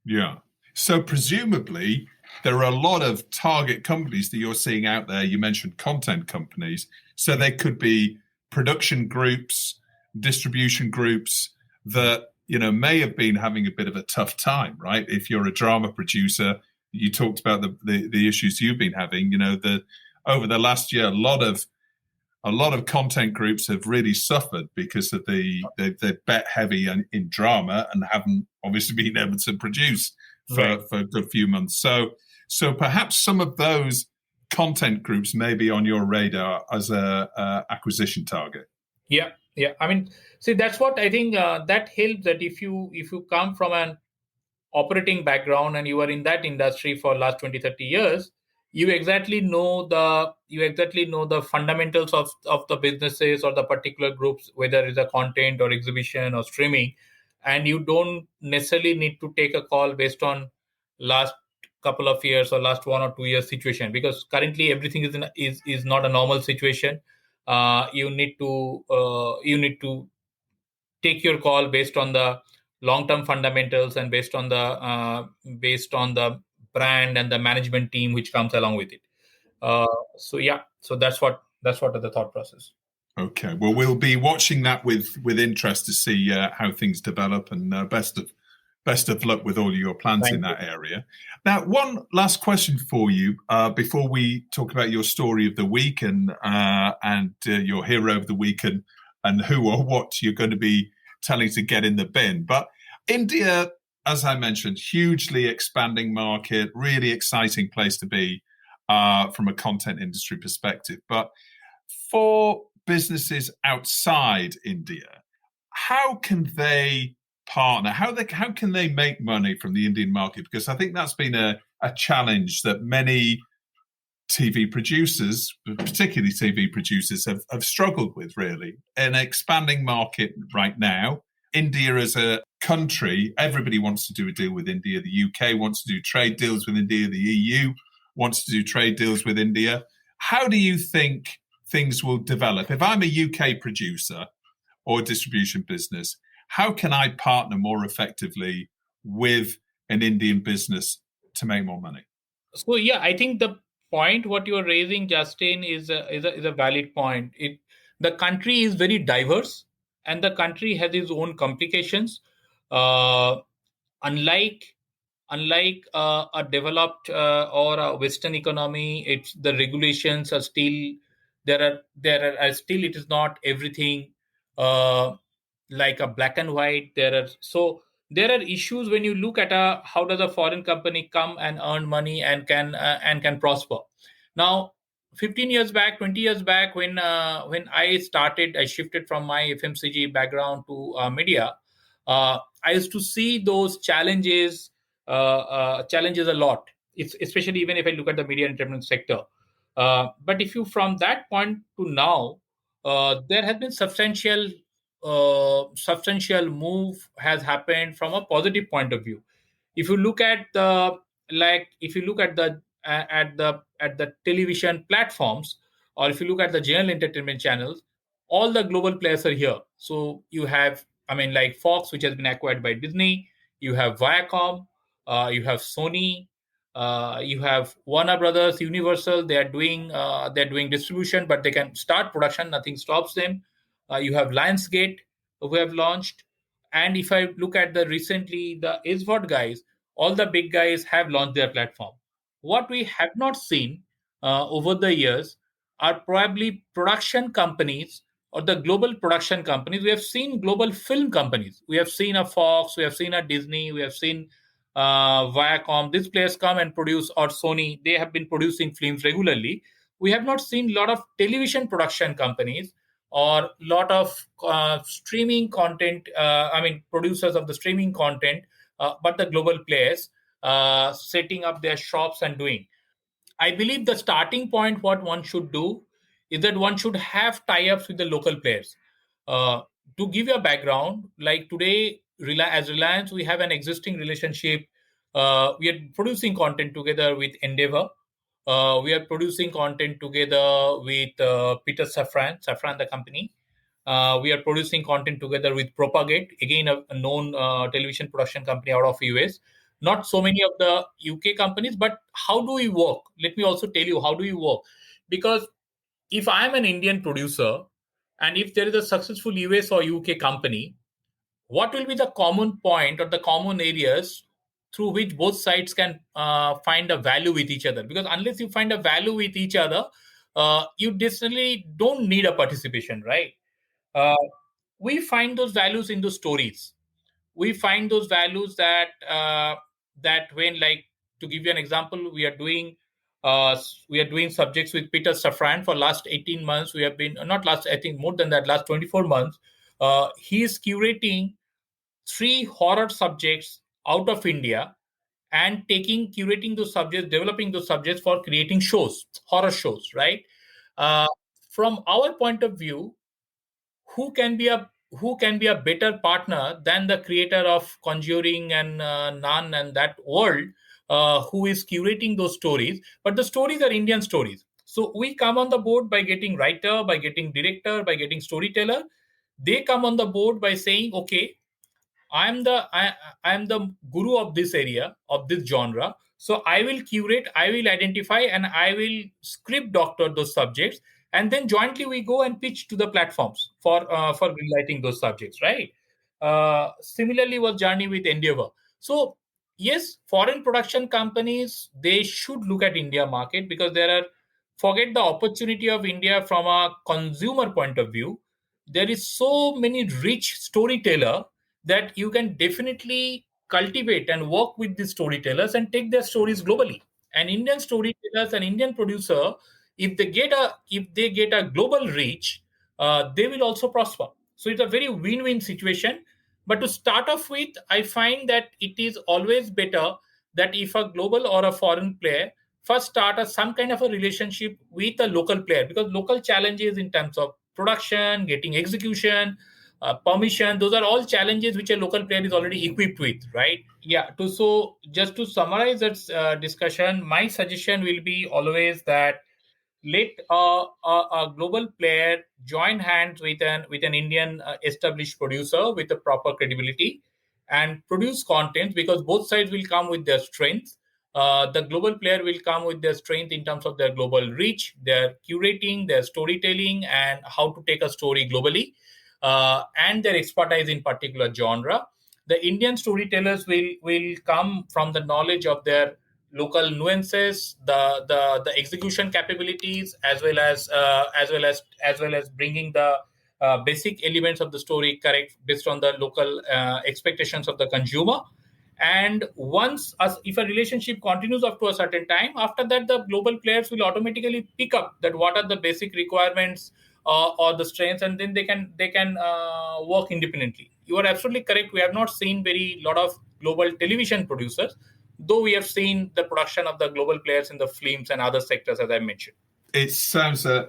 Yeah. So presumably there are a lot of target companies that you're seeing out there. You mentioned content companies. So they could be production groups, distribution groups that, may have been having a bit of a tough time, right? If you're a drama producer, you talked about the issues you've been having, over the last year, a lot of content groups have really suffered because of they bet heavy in drama and haven't obviously been able to produce for a good few months. So perhaps some of those content groups may be on your radar as a acquisition target. Yeah. I mean, see, that's what I think that helps. That if you come from an operating background and you are in that industry for last 20, 30 years, you exactly know the fundamentals of the businesses or the particular groups, whether it's a content or exhibition or streaming, and you don't necessarily need to take a call based on last couple of years or last 1 or 2 years situation, because currently everything is not a normal situation. You need to take your call based on the long-term fundamentals and based on the brand and the management team which comes along with it. So that's what the thought process. Okay, well, we'll be watching that with interest to see how things develop, and best of luck with all your plans in that area. Now, one last question for you before we talk about your story of the week and your hero of the week and who or what you're going to be telling to get in the bin. But India, as I mentioned, hugely expanding market, really exciting place to be from a content industry perspective. But for businesses outside India, how can they partner? How can they make money from the Indian market? Because I think that's been a challenge that many TV producers, particularly TV producers, have struggled with, really. In an expanding market right now, India as a country, everybody wants to do a deal with India. The UK wants to do trade deals with India. The EU wants to do trade deals with India. How do you think things will develop? If I'm a UK producer or a distribution business, how can I partner more effectively with an Indian business to make more money? So yeah, I think the point what you are raising, Justin, is a valid point. The country is very diverse, and the country has its own complications. Uh, unlike a developed or a Western economy, it's the regulations are still there are still, it is not everything like a black and white. There are issues when you look at how does a foreign company come and earn money and can prosper. Now, 15 years back, 20 years back, when I shifted from my FMCG background to media. I used to see those challenges a lot. It's especially even if I look at the media and entertainment sector. But if you from that point to now, there has been substantial move has happened from a positive point of view. If you look at the television platforms, or if you look at the general entertainment channels, all the global players are here. So you have, like Fox, which has been acquired by Disney. You have Viacom. You have Sony. You have Warner Brothers, Universal. They're doing distribution, but they can start production. Nothing stops them. You have Lionsgate, who have launched. And if I look at the SVOD guys, all the big guys have launched their platform. What we have not seen over the years are probably production companies or the global production companies. We have seen global film companies. We have seen a Fox, we have seen a Disney, we have seen Viacom. These players come and produce, or Sony, they have been producing films regularly. We have not seen a lot of television production companies or lot of streaming content, producers of the streaming content, but the global players setting up their shops and doing. I believe the starting point, what one should do, is that one should have tie-ups with the local players. To give you a background, like today, as Reliance, we have an existing relationship. We are producing content together with Endeavor. We are producing content together with Peter Safran, the company. We are producing content together with Propagate, again a known television production company out of US. Not so many of the UK companies, but how do we work? Let me also tell you how do we work. Because if I'm an Indian producer, and if there is a successful US or UK company, what will be the common point or the common areas through which both sides can find a value with each other? Because unless you find a value with each other, you definitely don't need a participation, right? Uh, we find those values in the stories. We find those values that when, like, to give you an example, we are doing subjects with Peter Safran for last 18 months. We have been not last, I think more than that, last 24 months. He is curating 3 horror subjects out of India, and curating those subjects, developing those subjects for creating shows, horror shows, right? Uh, from our point of view, who can be a better partner than the creator of Conjuring and Nun and that world, who is curating those stories? But the stories are Indian stories. So we come on the board by getting writer, by getting director, by getting storyteller. They come on the board by saying, okay, I'm the guru of this area, of this genre. So I will curate, I will identify, and I will script doctor those subjects, and then jointly we go and pitch to the platforms for greenlighting those subjects, right? Similarly, was journey with Endeavor. So yes, foreign production companies, they should look at India market, because there are, forget the opportunity of India from a consumer point of view. There is so many rich storyteller that you can definitely cultivate and work with these storytellers and take their stories globally. And Indian storytellers and Indian producer, if they get a global reach, they will also prosper. So it's a very win-win situation. But to start off with, I find that it is always better that if a global or a foreign player first start some kind of a relationship with a local player, because local challenges in terms of production, getting execution, permission, those are all challenges which a local player is already equipped with, right? Yeah. So just to summarize that discussion, my suggestion will be always that let a global player join hands with an Indian established producer with a proper credibility and produce content, because both sides will come with their strengths. The global player will come with their strength in terms of their global reach, their curating, their storytelling, and how to take a story globally, and their expertise in particular genre. The Indian storytellers will come from the knowledge of their local nuances, the execution capabilities, as well as bringing the basic elements of the story correct based on the local expectations of the consumer. And once, if a relationship continues up to a certain time, after that the global players will automatically pick up that what are the basic requirements or the strengths, and then they can work independently. You are absolutely correct. We have not seen very lot of global television producers, though we have seen the production of the global players in the films and other sectors, as I mentioned. It sounds a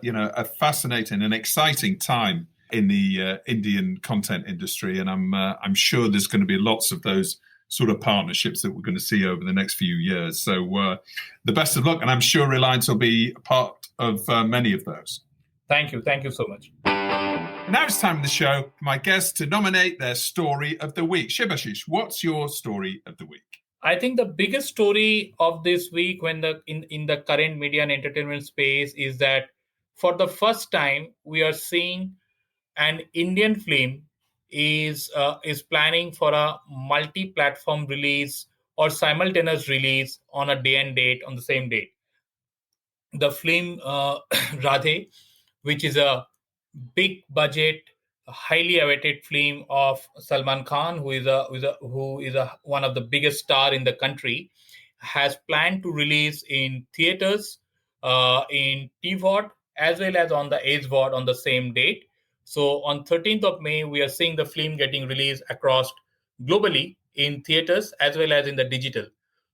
fascinating and exciting time in the Indian content industry, and I'm sure there's going to be lots of those sort of partnerships that we're going to see over the next few years. So the best of luck, and I'm sure Reliance will be a part of many of those. Thank you so much. Now it's time of the show for my guests to nominate their story of the week. Shibasish, what's your story of the week? I think the biggest story of this week, when in the current media and entertainment space, is that for the first time we are seeing an Indian film is planning for a multi-platform release or simultaneous release on a day and date on the same date. The film Radhe, which is a big budget, highly awaited film of Salman Khan, who is one of the biggest star in the country, has planned to release in theaters, in TVOD, as well as on the HVOD on the same date. So on 13th of May, we are seeing the film getting released across globally in theaters as well as in the digital.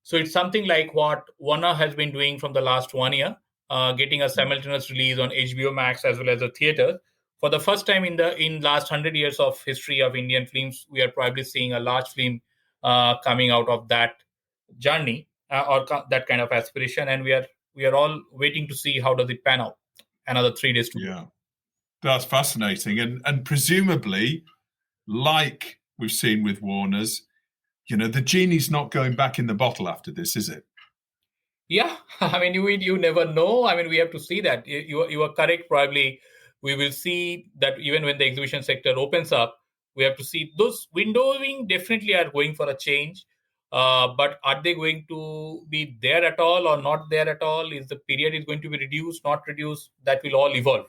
So it's something like what Warner has been doing from the last 1 year, getting a simultaneous release on HBO Max as well as the theater. For the first time in last 100 years of history of Indian films, we are probably seeing a large film coming out of that journey or that kind of aspiration, and we are all waiting to see how does it pan out. Another 3 days to go. Yeah, that's fascinating, and presumably, like we've seen with Warner's, the genie's not going back in the bottle after this, is it? Yeah, I mean, you never know. I mean, we have to see that. You are correct. Probably we will see that even when the exhibition sector opens up, we have to see those windowing definitely are going for a change. But are they going to be there at all or not there at all? Is the period is going to be reduced, not reduced? That will all evolve.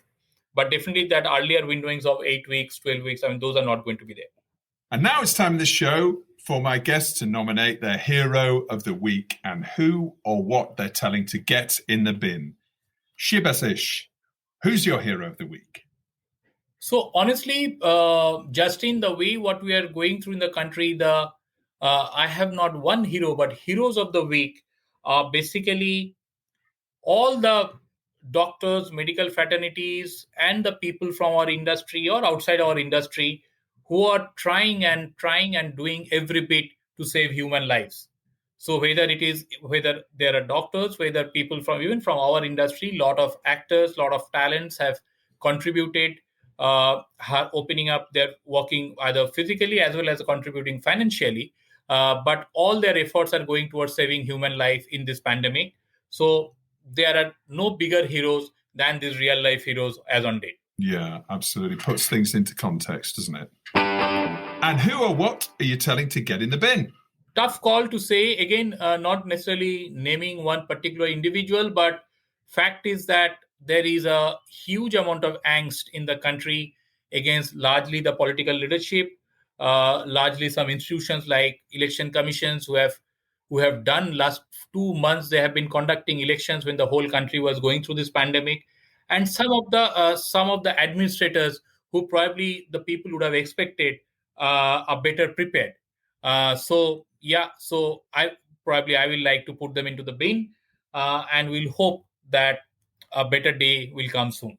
But definitely that earlier windowings of 8 weeks, 12 weeks, I mean, those are not going to be there. And now it's time in the show for my guests to nominate their hero of the week and who or what they're telling to get in the bin. Shibasish, who's your hero of the week? So honestly, Justin, the way what we are going through in the country, the I have not one hero, but heroes of the week are basically all the doctors, medical fraternities, and the people from our industry or outside our industry who are trying and doing every bit to save human lives. So whether there are doctors, whether people from even from our industry, lot of actors, lot of talents have contributed, opening up their working either physically as well as contributing financially. But all their efforts are going towards saving human life in this pandemic. So there are no bigger heroes than these real life heroes as on date. Yeah, absolutely. Puts things into context, doesn't it? And who or what are you telling to get in the bin? Tough call to say. Again, not necessarily naming one particular individual, but fact is that there is a huge amount of angst in the country against largely the political leadership, largely some institutions like election commissions who have done last 2 months. They have been conducting elections when the whole country was going through this pandemic, and some of the administrators who probably the people would have expected are better prepared. So I will like to put them into the bin, and we'll hope that a better day will come soon.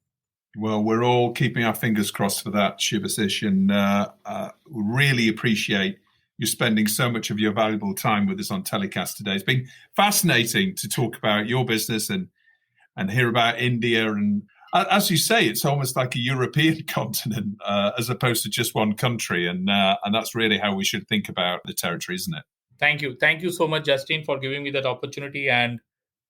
Well, we're all keeping our fingers crossed for that, Shibasish, and really appreciate you spending so much of your valuable time with us on TellyCast today. It's been fascinating to talk about your business and hear about India. And as you say, it's almost like a European continent as opposed to just one country. And that's really how we should think about the territory, isn't it? Thank you. Thank you so much, Justin, for giving me that opportunity. And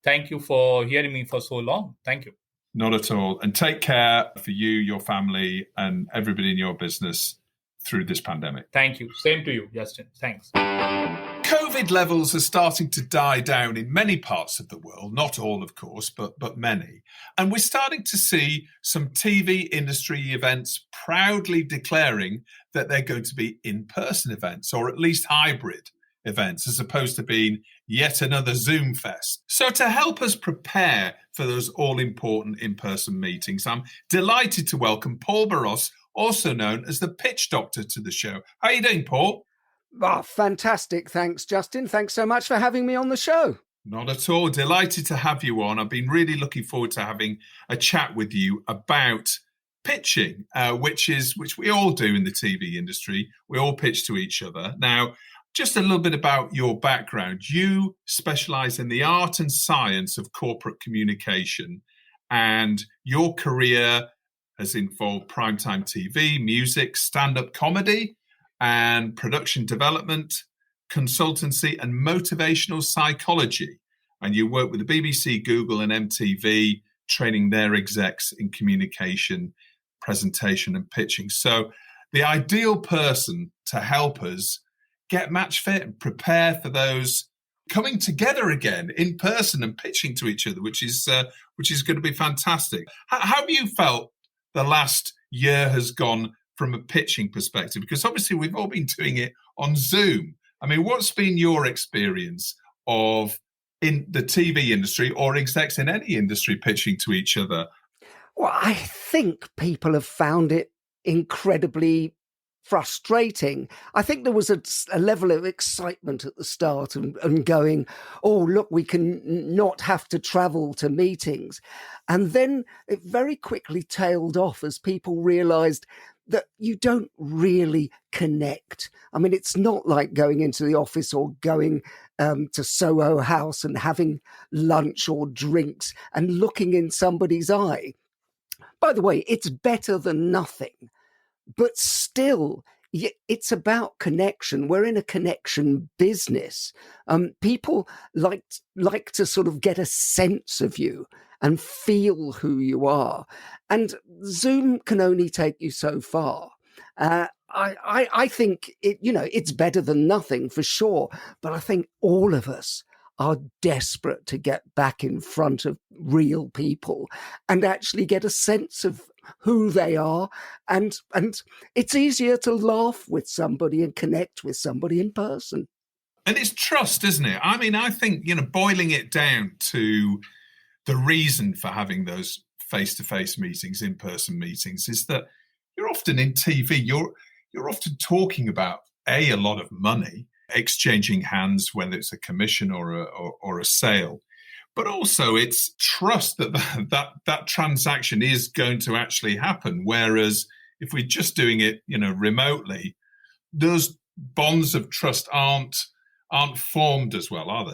thank you for hearing me for so long. Thank you. Not at all. And take care for you, your family, and everybody in your business through this pandemic. Thank you. Same to you, Justin. Thanks. COVID levels are starting to die down in many parts of the world, not all, of course, but many. And we're starting to see some TV industry events proudly declaring that they're going to be in-person events, or at least hybrid events, as opposed to being yet another Zoom fest. So to help us prepare for those all-important in-person meetings, I'm delighted to welcome Paul Borross, also known as the Pitch Doctor, to the show. How are you doing, Paul? Oh, fantastic. Thanks, Justin. Thanks so much for having me on the show. Not at all. Delighted to have you on. I've been really looking forward to having a chat with you about pitching, which we all do in the TV industry. We all pitch to each other. Now, just a little bit about your background. You specialize in the art and science of corporate communication, and your career has involved primetime TV, music, stand-up comedy, and production development, consultancy, and motivational psychology. And you work with the BBC, Google, and MTV, training their execs in communication, presentation, and pitching. So the ideal person to help us get match fit and prepare for those coming together again in person and pitching to each other, which is going to be fantastic. How have you felt the last year has gone from a pitching perspective? Because obviously we've all been doing it on Zoom. I mean, what's been your experience of in the TV industry or execs in any industry pitching to each other? Well, I think people have found it incredibly frustrating. I think there was a level of excitement at the start and going, oh, look, we can not have to travel to meetings. And then it very quickly tailed off as people realized that you don't really connect. I mean, it's not like going into the office or going to Soho House and having lunch or drinks and looking in somebody's eye. By the way, it's better than nothing. But still, it's about connection. We're in a connection business. People like to sort of get a sense of you and feel who you are. And Zoom can only take you so far. I think it's better than nothing for sure. But I think all of us are desperate to get back in front of real people and actually get a sense of who they are. And it's easier to laugh with somebody and connect with somebody in person. And it's trust, isn't it? I mean, I think, boiling it down to the reason for having those face-to-face meetings, in-person meetings, is that you're often in TV, you're often talking about, A, a lot of money, exchanging hands, whether it's a commission or a sale. But also it's trust that transaction is going to actually happen. Whereas if we're just doing it, remotely, those bonds of trust aren't formed as well, are they?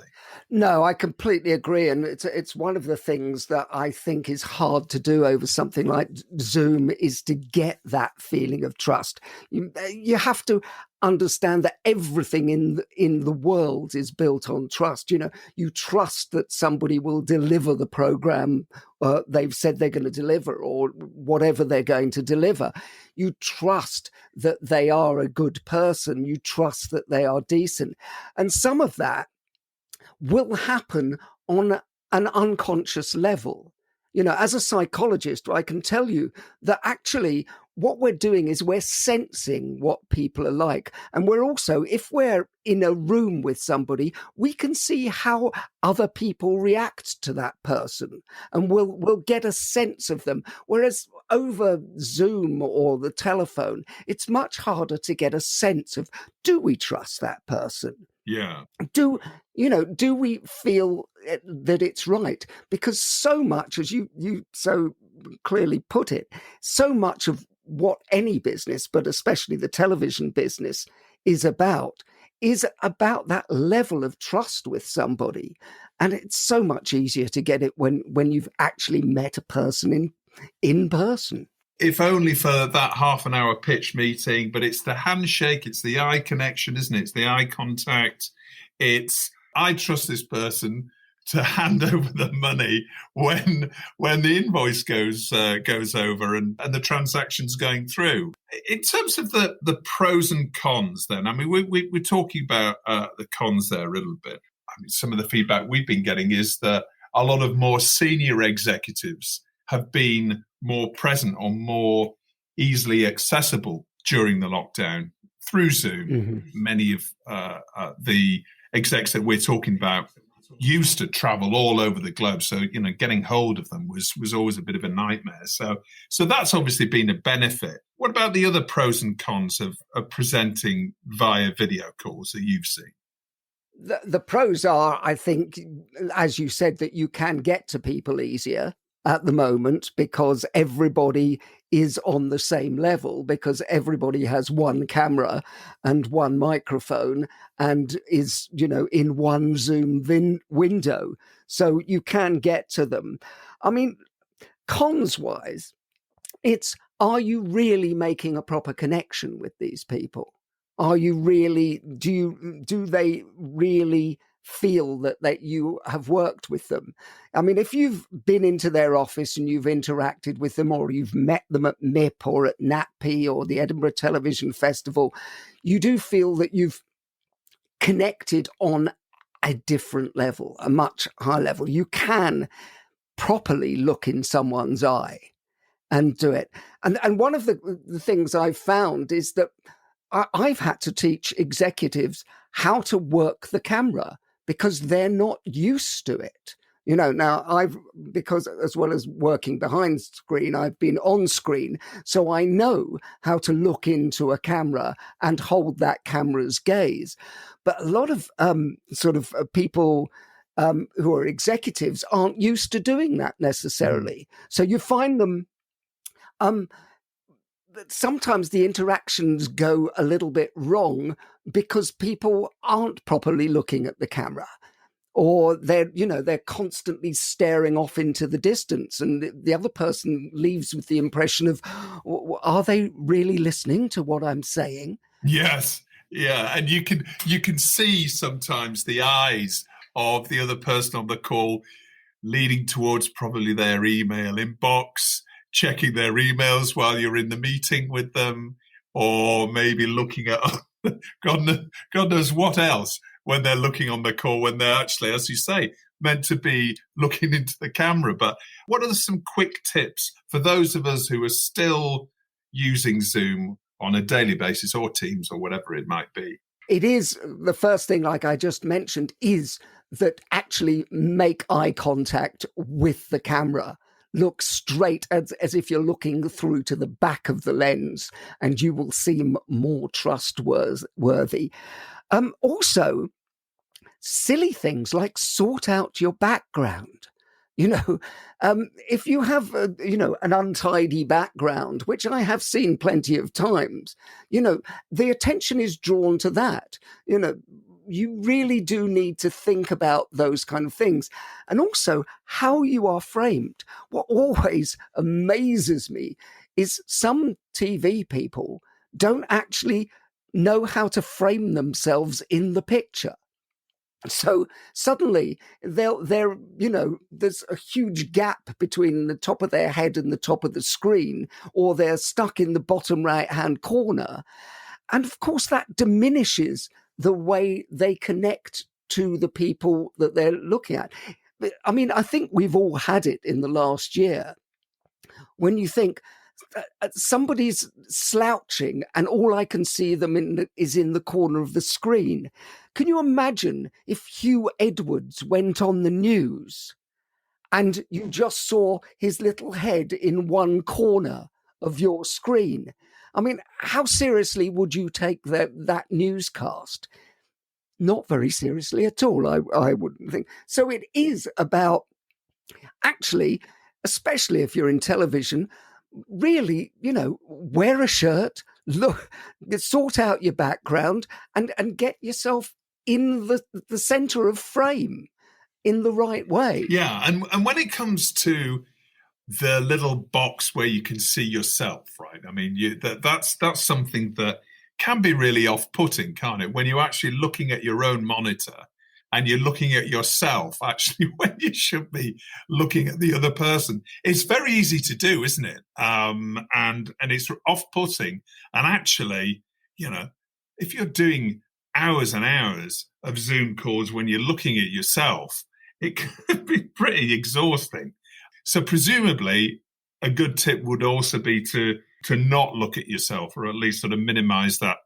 No, I completely agree. And it's one of the things that I think is hard to do over something like Zoom, is to get that feeling of trust. You have to understand that everything in the world is built on trust. You trust that somebody will deliver the program they've said they're going to deliver, or whatever they're going to deliver. You trust that they are a good person. You trust that they are decent. And some of that will happen on an unconscious level. As a psychologist, I can tell you that actually what we're doing is we're sensing what people are like. And we're also, if we're in a room with somebody, we can see how other people react to that person, and we'll get a sense of them. Whereas over Zoom or the telephone, it's much harder to get a sense of, do we trust that person? Yeah. Do we feel that it's right? Because so much, as you so clearly put it, so much of what any business, but especially the television business, is about that level of trust with somebody. And it's so much easier to get it when you've actually met a person in person. If only for that half an hour pitch meeting, but it's the handshake, it's the eye connection, isn't it? It's the eye contact. It's, I trust this person to hand over the money when the invoice goes over and the transaction's going through. In terms of the pros and cons, then, I mean, we're talking about the cons there a little bit. I mean, some of the feedback we've been getting is that a lot of more senior executives have been more present or more easily accessible during the lockdown through Zoom. Mm-hmm. Many of the execs that we're talking about used to travel all over the globe. So, getting hold of them was always a bit of a nightmare. So that's obviously been a benefit. What about the other pros and cons of presenting via video calls that you've seen? The pros are, I think, as you said, that you can get to people easier at the moment because everybody is on the same level, because everybody has one camera and one microphone and is, in one Zoom window. So you can get to them. I mean, cons-wise, it's, are you really making a proper connection with these people? Are you really, do they really feel that you have worked with them? I mean, if you've been into their office and you've interacted with them, or you've met them at MIP or at NATP or the Edinburgh Television Festival, you do feel that you've connected on a different level, a much higher level. You can properly look in someone's eye and do it. And one of the things I've found is that I've had to teach executives how to work the camera because they're not used to it. Now because as well as working behind screen, I've been on screen. So I know how to look into a camera and hold that camera's gaze. But a lot of people who are executives aren't used to doing that necessarily. So you find them, sometimes the interactions go a little bit wrong because people aren't properly looking at the camera, or they're constantly staring off into the distance, and the other person leaves with the impression of, are they really listening to what I'm saying? Yes. Yeah. And you can see sometimes the eyes of the other person on the call leading towards probably their email inbox, checking their emails while you're in the meeting with them, or maybe looking at God knows what else when they're looking on the call, when they're actually, as you say, meant to be looking into the camera. But what are some quick tips for those of us who are still using Zoom on a daily basis, or Teams, or whatever it might be? It is, the first thing, like I just mentioned, is that actually make eye contact with the camera. look straight as if you're looking through to the back of the lens, and you will seem more trustworthy. Also, silly things like sort out your background. If you have, an untidy background, which I have seen plenty of times, the attention is drawn to that. You really do need to think about those kind of things. And also how you are framed. What always amazes me is some TV people don't actually know how to frame themselves in the picture. So suddenly there's a huge gap between the top of their head and the top of the screen, or they're stuck in the bottom right-hand corner. And of course, that diminishes the way they connect to the people that they're looking at. I mean, I think we've all had it in the last year when you think, somebody's slouching and all I can see them is in the corner of the screen. Can you imagine if Hugh Edwards went on the news and you just saw his little head in one corner of your screen? I mean, how seriously would you take that newscast? Not very seriously at all, I wouldn't think. So it is about, actually, especially if you're in television, really, wear a shirt, look, sort out your background, and get yourself in the center of frame in the right way. Yeah, and when it comes to the little box where you can see yourself, right? I mean, that's something that can be really off-putting, can't it? When you're actually looking at your own monitor and you're looking at yourself, actually, when you should be looking at the other person. It's very easy to do, isn't it? And it's off-putting. And actually, if you're doing hours and hours of Zoom calls when you're looking at yourself, it can be pretty exhausting. So presumably, a good tip would also be to not look at yourself, or at least sort of minimize that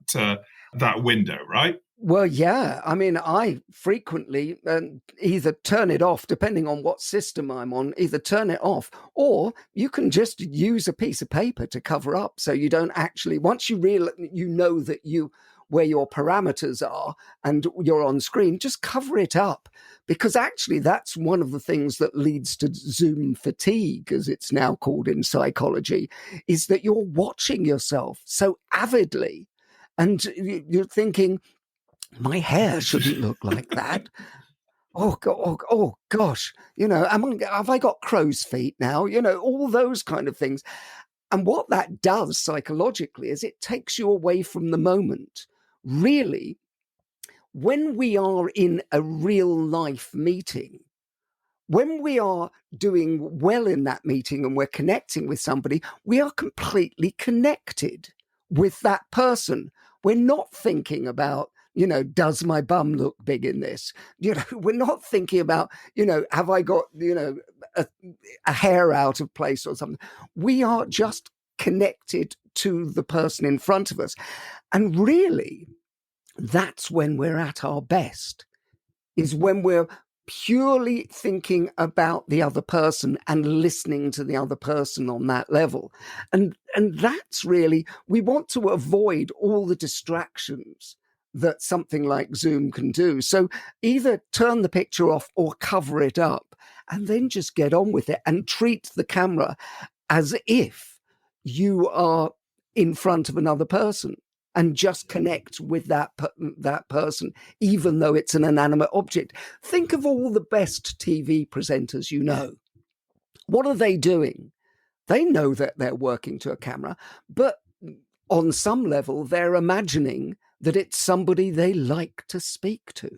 window, right? Well, yeah. I mean, I frequently either turn it off, depending on what system I'm on, either turn it off, or you can just use a piece of paper to cover up, so you don't actually, once you know that where your parameters are and you're on screen, just cover it up. Because actually that's one of the things that leads to Zoom fatigue, as it's now called in psychology, is that you're watching yourself so avidly and you're thinking, my hair shouldn't look like that. Oh gosh, have I got crow's feet now? All those kind of things. And what that does psychologically is it takes you away from the moment. Really, when we are in a real life meeting, when we are doing well in that meeting and we're connecting with somebody, we are completely connected with that person. We're not thinking about, does my bum look big in this? We're not thinking about, have I got, a hair out of place or something. We are just connected to the person in front of us. And really, that's when we're at our best, is when we're purely thinking about the other person and listening to the other person on that level. And that's really, we want to avoid all the distractions that something like Zoom can do. So either turn the picture off or cover it up, and then just get on with it and treat the camera as if you are in front of another person, and just connect with that person, even though it's an inanimate object. Think of all the best TV presenters you know. What are they doing? They know that they're working to a camera, but on some level, they're imagining that it's somebody they like to speak to.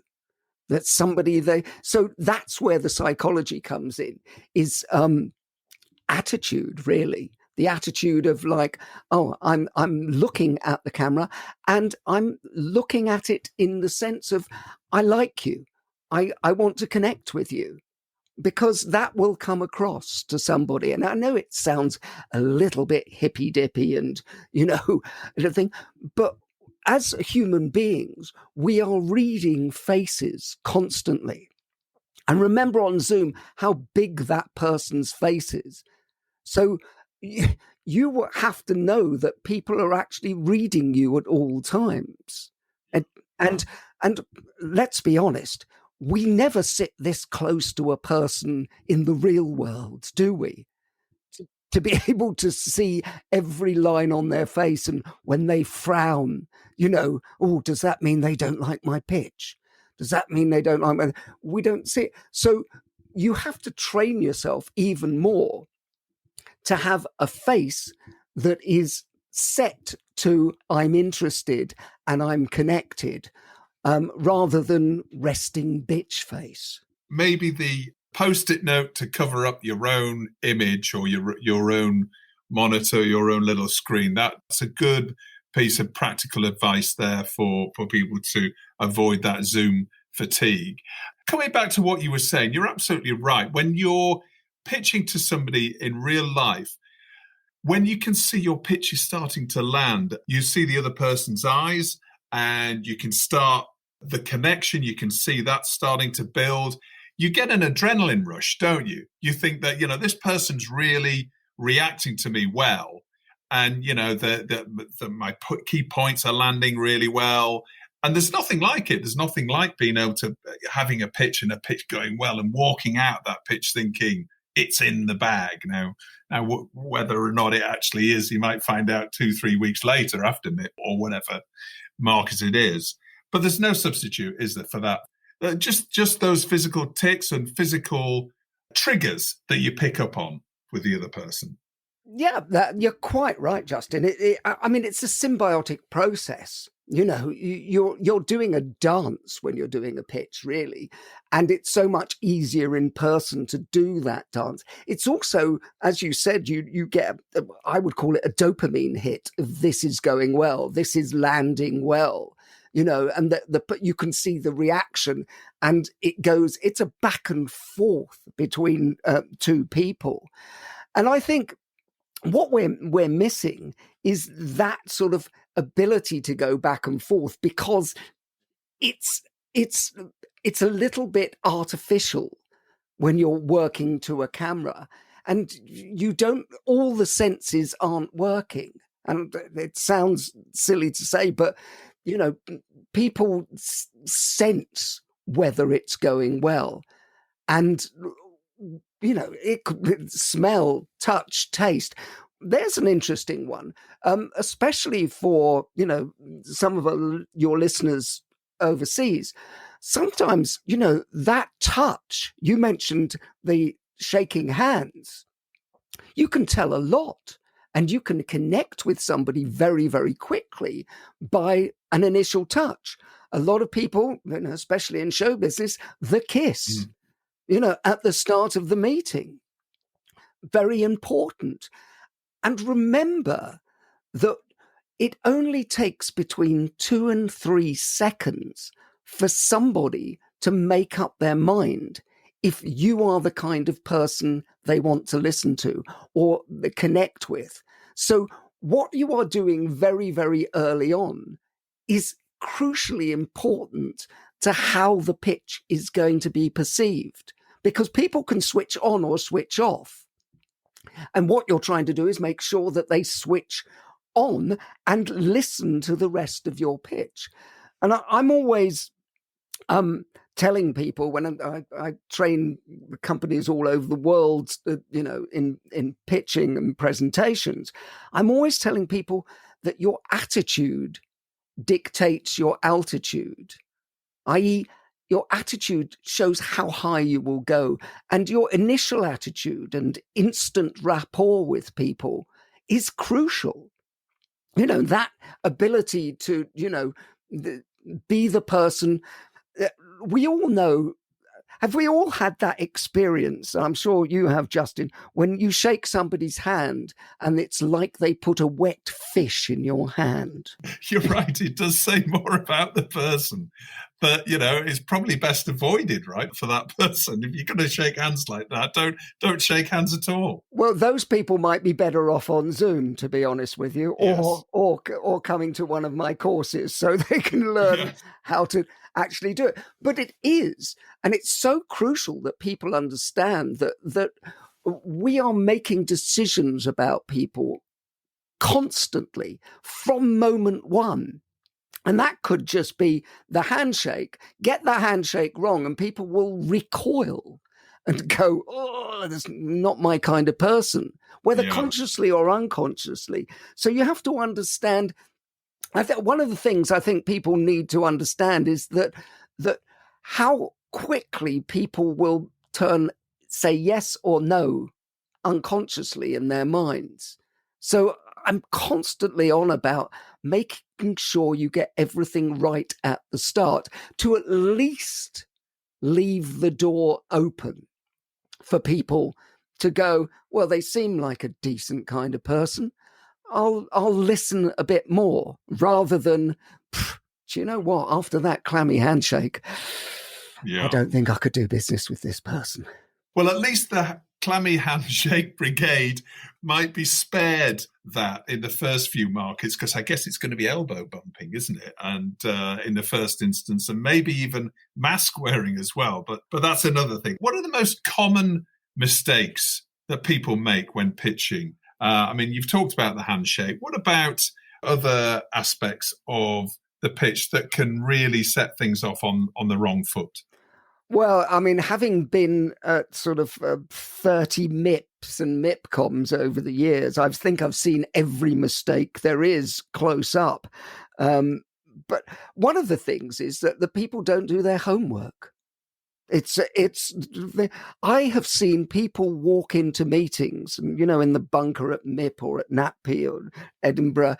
That's somebody so that's where the psychology comes in, is attitude, really. The attitude of like, I'm looking at the camera and I'm looking at it in the sense of, I like you. I want to connect with you, because that will come across to somebody. And I know it sounds a little bit hippy dippy and, everything, but as human beings, we are reading faces constantly. And remember on Zoom how big that person's face is. So you will have to know that people are actually reading you at all times. And let's be honest, we never sit this close to a person in the real world, do we? To be able to see every line on their face, and when they frown, does that mean they don't like my pitch? Does that mean they don't like my... We don't see it. So you have to train yourself even more to have a face that is set to I'm interested and I'm connected, rather than resting bitch face. Maybe the Post-it note to cover up your own image or your own monitor, your own little screen. That's a good piece of practical advice there for people to avoid that Zoom fatigue. Coming back to what you were saying, you're absolutely right. When you're pitching to somebody in real life, when you can see your pitch is starting to land, you see the other person's eyes and you can start the connection, you can see that starting to build. You get an adrenaline rush, don't you? You think that, this person's really reacting to me well. And, my key points are landing really well. And there's nothing like it. There's nothing like being able to having a pitch and a pitch going well and walking out that pitch thinking it's in the bag. Now, whether or not it actually is, you might find out 2-3 weeks later after MIP or whatever market it is. But there's no substitute, is there, for that? Just those physical tics and physical triggers that you pick up on with the other person. Yeah, you're quite right, Justin. It's a symbiotic process. You're doing a dance when you're doing a pitch, really, and it's so much easier in person to do that dance. It's also, as you said, you get, I would call it a dopamine hit of this is going well, this is landing well. And you can see the reaction, and it's a back and forth between two people. And I think what we're missing is that sort of ability to go back and forth, because it's a little bit artificial when you're working to a camera, and all the senses aren't working. And it sounds silly to say, but people sense whether it's going well. And, it could smell, touch, taste. There's an interesting one, especially for, some of your listeners overseas. Sometimes, that touch, you mentioned the shaking hands, you can tell a lot. And you can connect with somebody very, very quickly by an initial touch. A lot of people, especially in show business, the kiss, at the start of the meeting. Very important. And remember that it only takes between 2 and 3 seconds for somebody to make up their mind if you are the kind of person they want to listen to or connect with. So what you are doing very, very early on is crucially important to how the pitch is going to be perceived, because people can switch on or switch off. And what you're trying to do is make sure that they switch on and listen to the rest of your pitch. And I'm always telling people when I train companies all over the world, in pitching and presentations, I'm always telling people that your attitude dictates your altitude, i.e., your attitude shows how high you will go, and your initial attitude and instant rapport with people is crucial. That ability to, be the person. We all know, have we all had that experience? I'm sure you have, Justin, when you shake somebody's hand and it's like they put a wet fish in your hand. You're right. It does say more about the person. But, it's probably best avoided, right, for that person. If you're going to shake hands like that, don't shake hands at all. Well, those people might be better off on Zoom, to be honest with you, yes. or coming to one of my courses so they can learn how to actually do it. But it is, and it's so crucial that people understand that we are making decisions about people constantly from moment one. And that could just be the handshake. Get the handshake wrong and people will recoil and go, oh, that's not my kind of person, whether consciously or unconsciously. So you have to understand. I think one of the things I think people need to understand is that how quickly people will say yes or no unconsciously in their minds. So I'm constantly on about making sure you get everything right at the start to at least leave the door open for people to go, well, they seem like a decent kind of person. I'll listen a bit more rather than, do you know what? After that clammy handshake, I don't think I could do business with this person. Well, at least the clammy handshake brigade might be spared that in the first few markets, because I guess it's going to be elbow bumping, isn't it? And in the first instance, and maybe even mask wearing as well. But that's another thing. What are the most common mistakes that people make when pitching? I mean, you've talked about the handshake. What about other aspects of the pitch that can really set things off on the wrong foot? Well, I mean, having been at sort of 30 MIPs and MIPComs over the years, I think I've seen every mistake there is close up. But one of the things is that the people don't do their homework. I have seen people walk into meetings, you know, in the bunker at MIP or at NAPI or Edinburgh,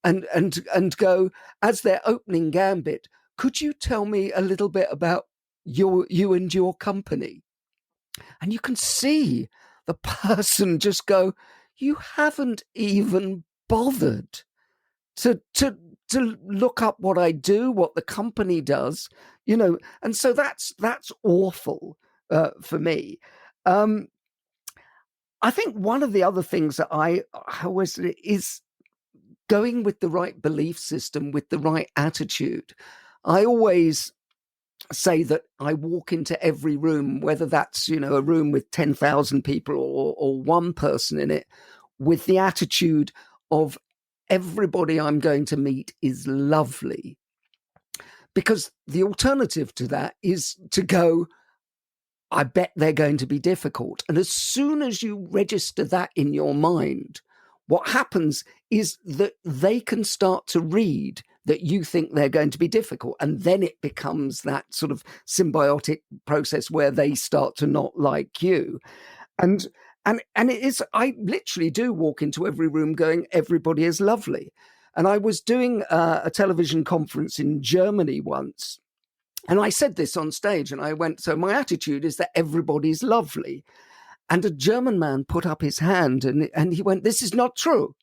and go, as their opening gambit, could you tell me a little bit about you and your company? And you can see the person just go, you haven't even bothered to look up what I do, what the company does, you know. And so that's awful for me. I think one of the other things that I always is going with the right belief system, with the right attitude. I always say that I walk into every room, whether that's, you know, a room with 10,000 people or one person in it, with the attitude of everybody I'm going to meet is lovely. Because the alternative to that is to go, I bet they're going to be difficult. And as soon as you register that in your mind, what happens is that they can start to read that you think they're going to be difficult. And then it becomes that sort of symbiotic process where they start to not like you. And it is, I literally do walk into every room going, everybody is lovely. And I was doing a television conference in Germany once, and I said this on stage, and I went, so my attitude is that everybody's lovely. And a German man put up his hand and he went, this is not true.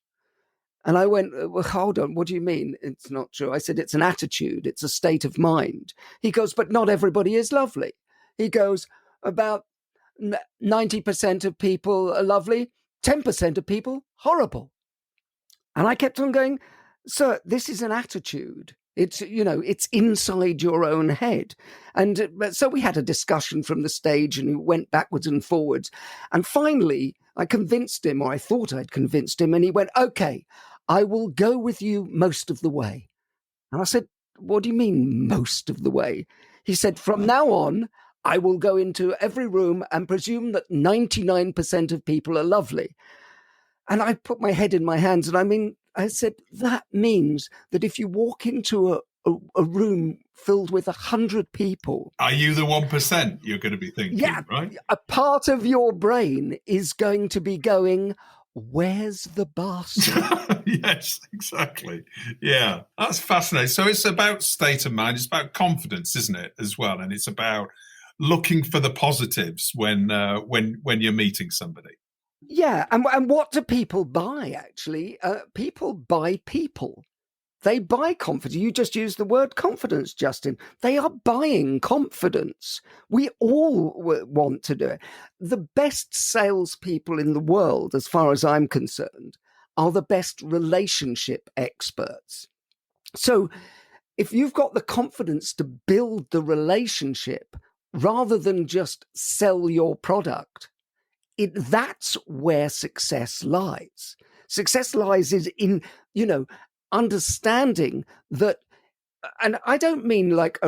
And I went, well, hold on, what do you mean it's not true? I said, it's an attitude, it's a state of mind. He goes, but not everybody is lovely. He goes, about 90% of people are lovely, 10% of people horrible. And I kept on going, sir, this is an attitude. It's, you know, it's inside your own head. And so we had a discussion from the stage and he went backwards and forwards. And finally, I convinced him, or I thought I'd convinced him, and he went, okay, I will go with you most of the way. And I said, what do you mean most of the way? He said, from now on, I will go into every room and presume that 99% of people are lovely. And I put my head in my hands and I said, that means that if you walk into a room filled with 100 people. Are you the 1%, you're going to be thinking, right? A part of your brain is going to be going, where's the bastard? Yes, exactly. Yeah, that's fascinating. So it's about state of mind. It's about confidence, isn't it, as well? And it's about looking for the positives when you're meeting somebody. Yeah, and what do people buy, actually? People buy people. They buy confidence. You just used the word confidence, Justin. They are buying confidence. We all want to do it. The best salespeople in the world, as far as I'm concerned, are the best relationship experts. So if you've got the confidence to build the relationship rather than just sell your product, that's where success lies. Success lies is in, understanding that, and I don't mean like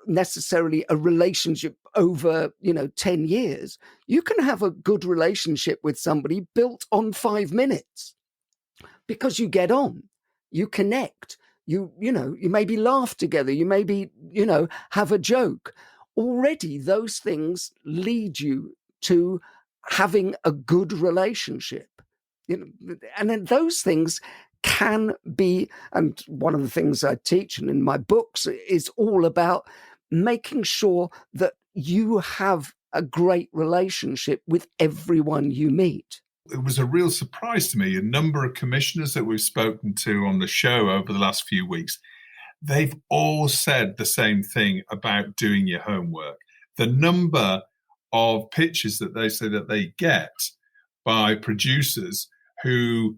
necessarily a relationship over, 10 years. You can have a good relationship with somebody built on 5 minutes because you get on, you connect, you maybe laugh together, you maybe, have a joke. Already those things lead you to having a good relationship. And then those things can be, and one of the things I teach and in my books is all about making sure that you have a great relationship with everyone you meet. It was a real surprise to me. A number of commissioners that we've spoken to on the show over the last few weeks, they've all said the same thing about doing your homework. The number of pitches that they say that they get by producers who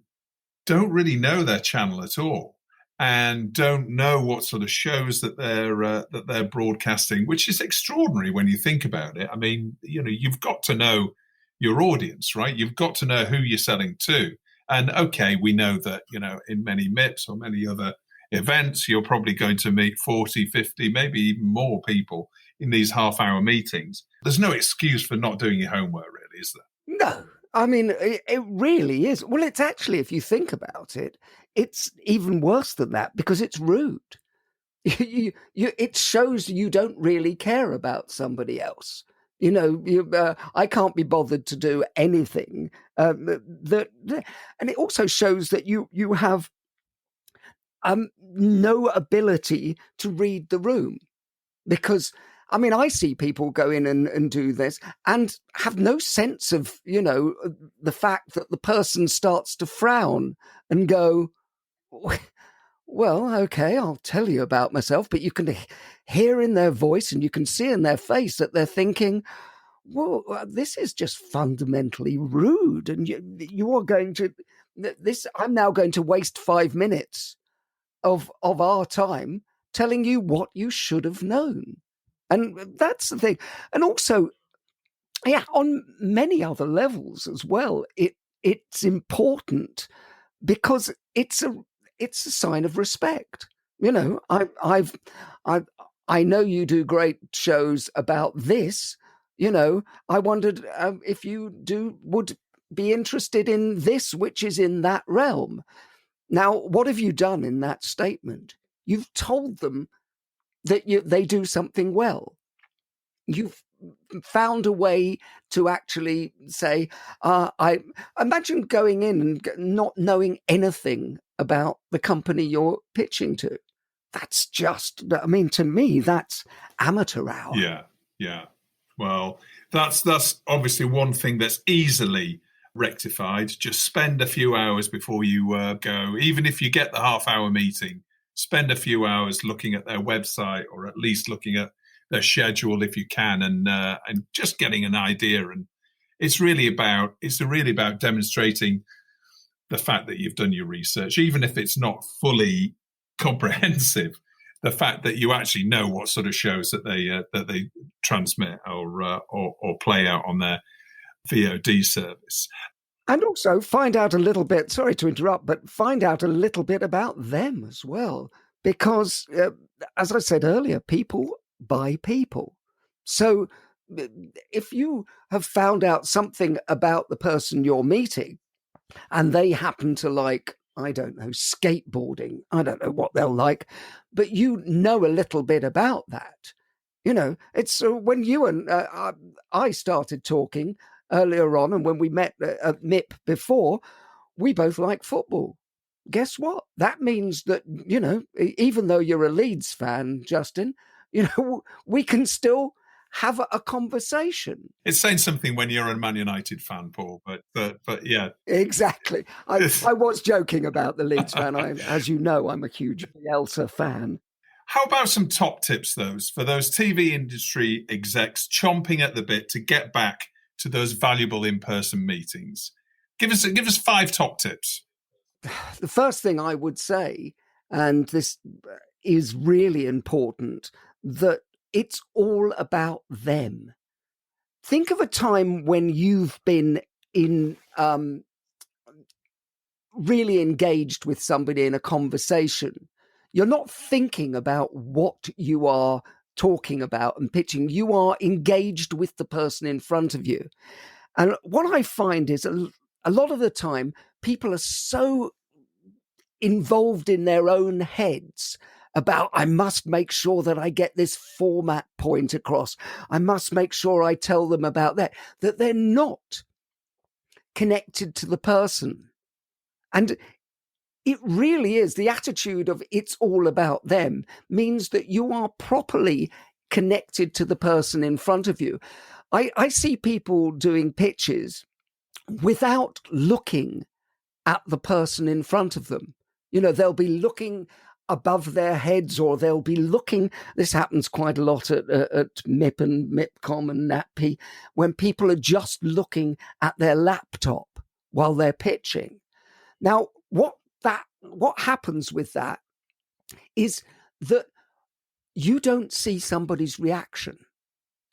don't really know their channel at all and don't know what sort of shows that they're broadcasting, which is extraordinary when you think about it. I mean, you've got to know your audience, right? You've got to know who you're selling to. And okay, we know that, in many MIPs or many other events, you're probably going to meet 40, 50, maybe even more people in these half-hour meetings. There's no excuse for not doing your homework, really, is there? No. I mean, it really is. Well, it's actually, if you think about it, it's even worse than that because it's rude. It shows you don't really care about somebody else. I can't be bothered to do anything. And it also shows that you have no ability to read the room because. I mean, I see people go in and do this and have no sense of, the fact that the person starts to frown and go, well, okay, I'll tell you about myself. But you can hear in their voice and you can see in their face that they're thinking, well, this is just fundamentally rude. And you are going to I'm now going to waste 5 minutes of our time telling you what you should have known. And that's the thing. And also, on many other levels as well, it's important because it's a sign of respect. I know you do great shows about this. I wondered if you would be interested in this, which is in that realm. Now, what have you done in that statement? You've told them that they do something well. You've found a way to actually say, I imagine going in and not knowing anything about the company you're pitching to. That's just, to me, that's amateur hour. Yeah. Well, that's obviously one thing that's easily rectified. Just spend a few hours before you go. Even if you get the half-hour meeting, spend a few hours looking at their website or at least looking at their schedule if you can, and just getting an idea. And it's really about demonstrating the fact that you've done your research, even if it's not fully comprehensive. The fact that you actually know what sort of shows that they transmit or play out on their VOD service. And also find out a little bit, sorry to interrupt, but find out a little bit about them as well. Because, as I said earlier, people buy people. So if you have found out something about the person you're meeting and they happen to like, I don't know, skateboarding, I don't know what they'll like, but you know a little bit about that. It's when you and I started talking earlier on, and when we met at MIP before, we both like football. Guess what? That means that, even though you're a Leeds fan, Justin, we can still have a conversation. It's saying something when you're a Man United fan, Paul, but yeah. Exactly. I was joking about the Leeds fan. As you know, I'm a huge Bielsa fan. How about some top tips, for those TV industry execs chomping at the bit to get back to those valuable in-person meetings? Give us 5 top tips. The first thing I would say, and this is really important, that it's all about them. Think of a time when you've been really engaged with somebody in a conversation, you're not thinking about what you are talking about and pitching. You are engaged with the person in front of you. And what I find is a lot of the time, people are so involved in their own heads about, I must make sure that I get this format point across. I must make sure I tell them about that they're not connected to the person. And it really is the attitude of it's all about them means that you are properly connected to the person in front of you. I see people doing pitches without looking at the person in front of them. You know, they'll be looking above their heads, or they'll be looking. This happens quite a lot at MIP and MIPCOM and NATP, when people are just looking at their laptop while they're pitching. Now, what happens with that is that you don't see somebody's reaction.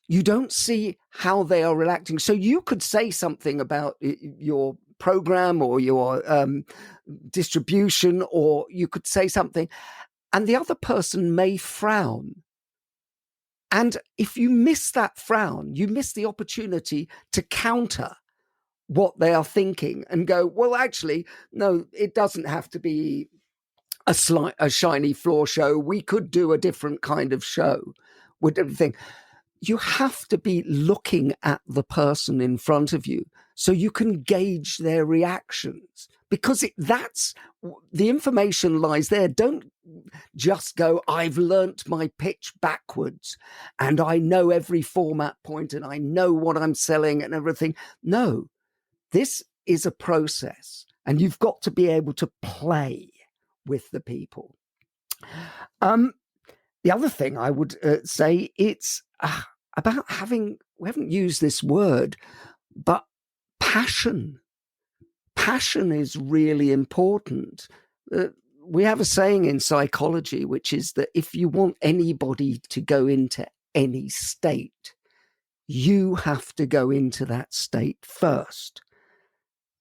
You don't see how they are reacting. So you could say something about your program or your distribution, or you could say something, and the other person may frown. And if you miss that frown, you miss the opportunity to counter what they are thinking and go, well, actually, no, it doesn't have to be a shiny floor show. We could do a different kind of show with everything. You have to be looking at the person in front of you so you can gauge their reactions, because that's the information lies there. Don't just go, I've learnt my pitch backwards and I know every format point and I know what I'm selling and everything. No, this is a process, and you've got to be able to play with the people. The other thing I would say, it's about having, we haven't used this word, but passion. Passion is really important. We have a saying in psychology, which is that if you want anybody to go into any state, you have to go into that state first.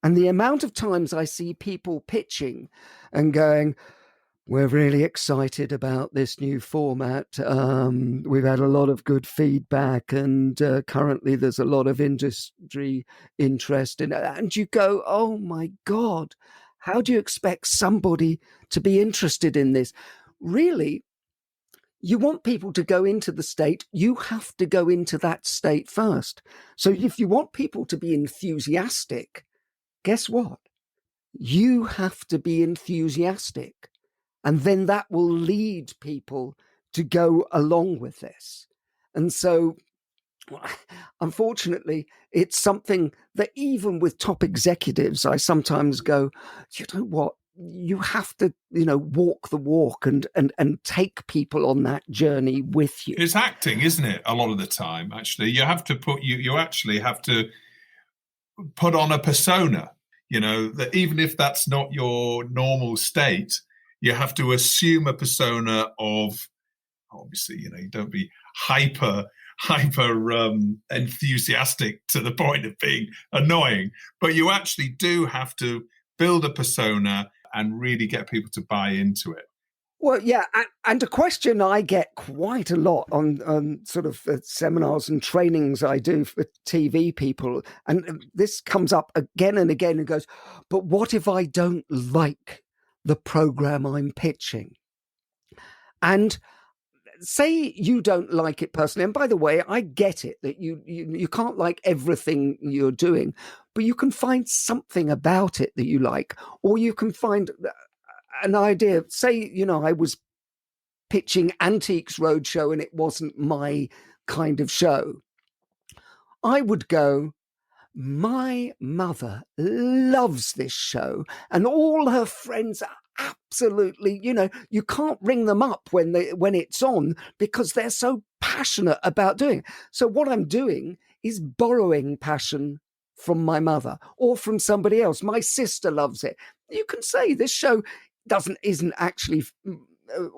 And the amount of times I see people pitching and going, we're really excited about this new format. We've had a lot of good feedback, and currently there's a lot of industry interest in it. And you go, oh my God, how do you expect somebody to be interested in this? Really, you want people to go into the state, you have to go into that state first. So if you want people to be enthusiastic, guess what? You have to be enthusiastic. And then that will lead people to go along with this. And so, unfortunately, it's something that even with top executives, I sometimes go, you know what? You have to, walk the walk and take people on that journey with you. It's acting, isn't it? A lot of the time, actually, you actually have to put on a persona, that even if that's not your normal state, you have to assume a persona of, obviously, you don't be hyper enthusiastic to the point of being annoying, but you actually do have to build a persona and really get people to buy into it. Well, yeah, and a question I get quite a lot on sort of seminars and trainings I do for TV people, and this comes up again and again and goes, but what if I don't like the program I'm pitching? And say you don't like it personally, and by the way, I get it that you can't like everything you're doing, but you can find something about it that you like, or you can find an idea. Say, I was pitching Antiques Roadshow and it wasn't my kind of show. I would go, my mother loves this show and all her friends are absolutely, you can't ring them up when it's on because they're so passionate about doing it. So what I'm doing is borrowing passion from my mother or from somebody else. My sister loves it. You can say this show isn't actually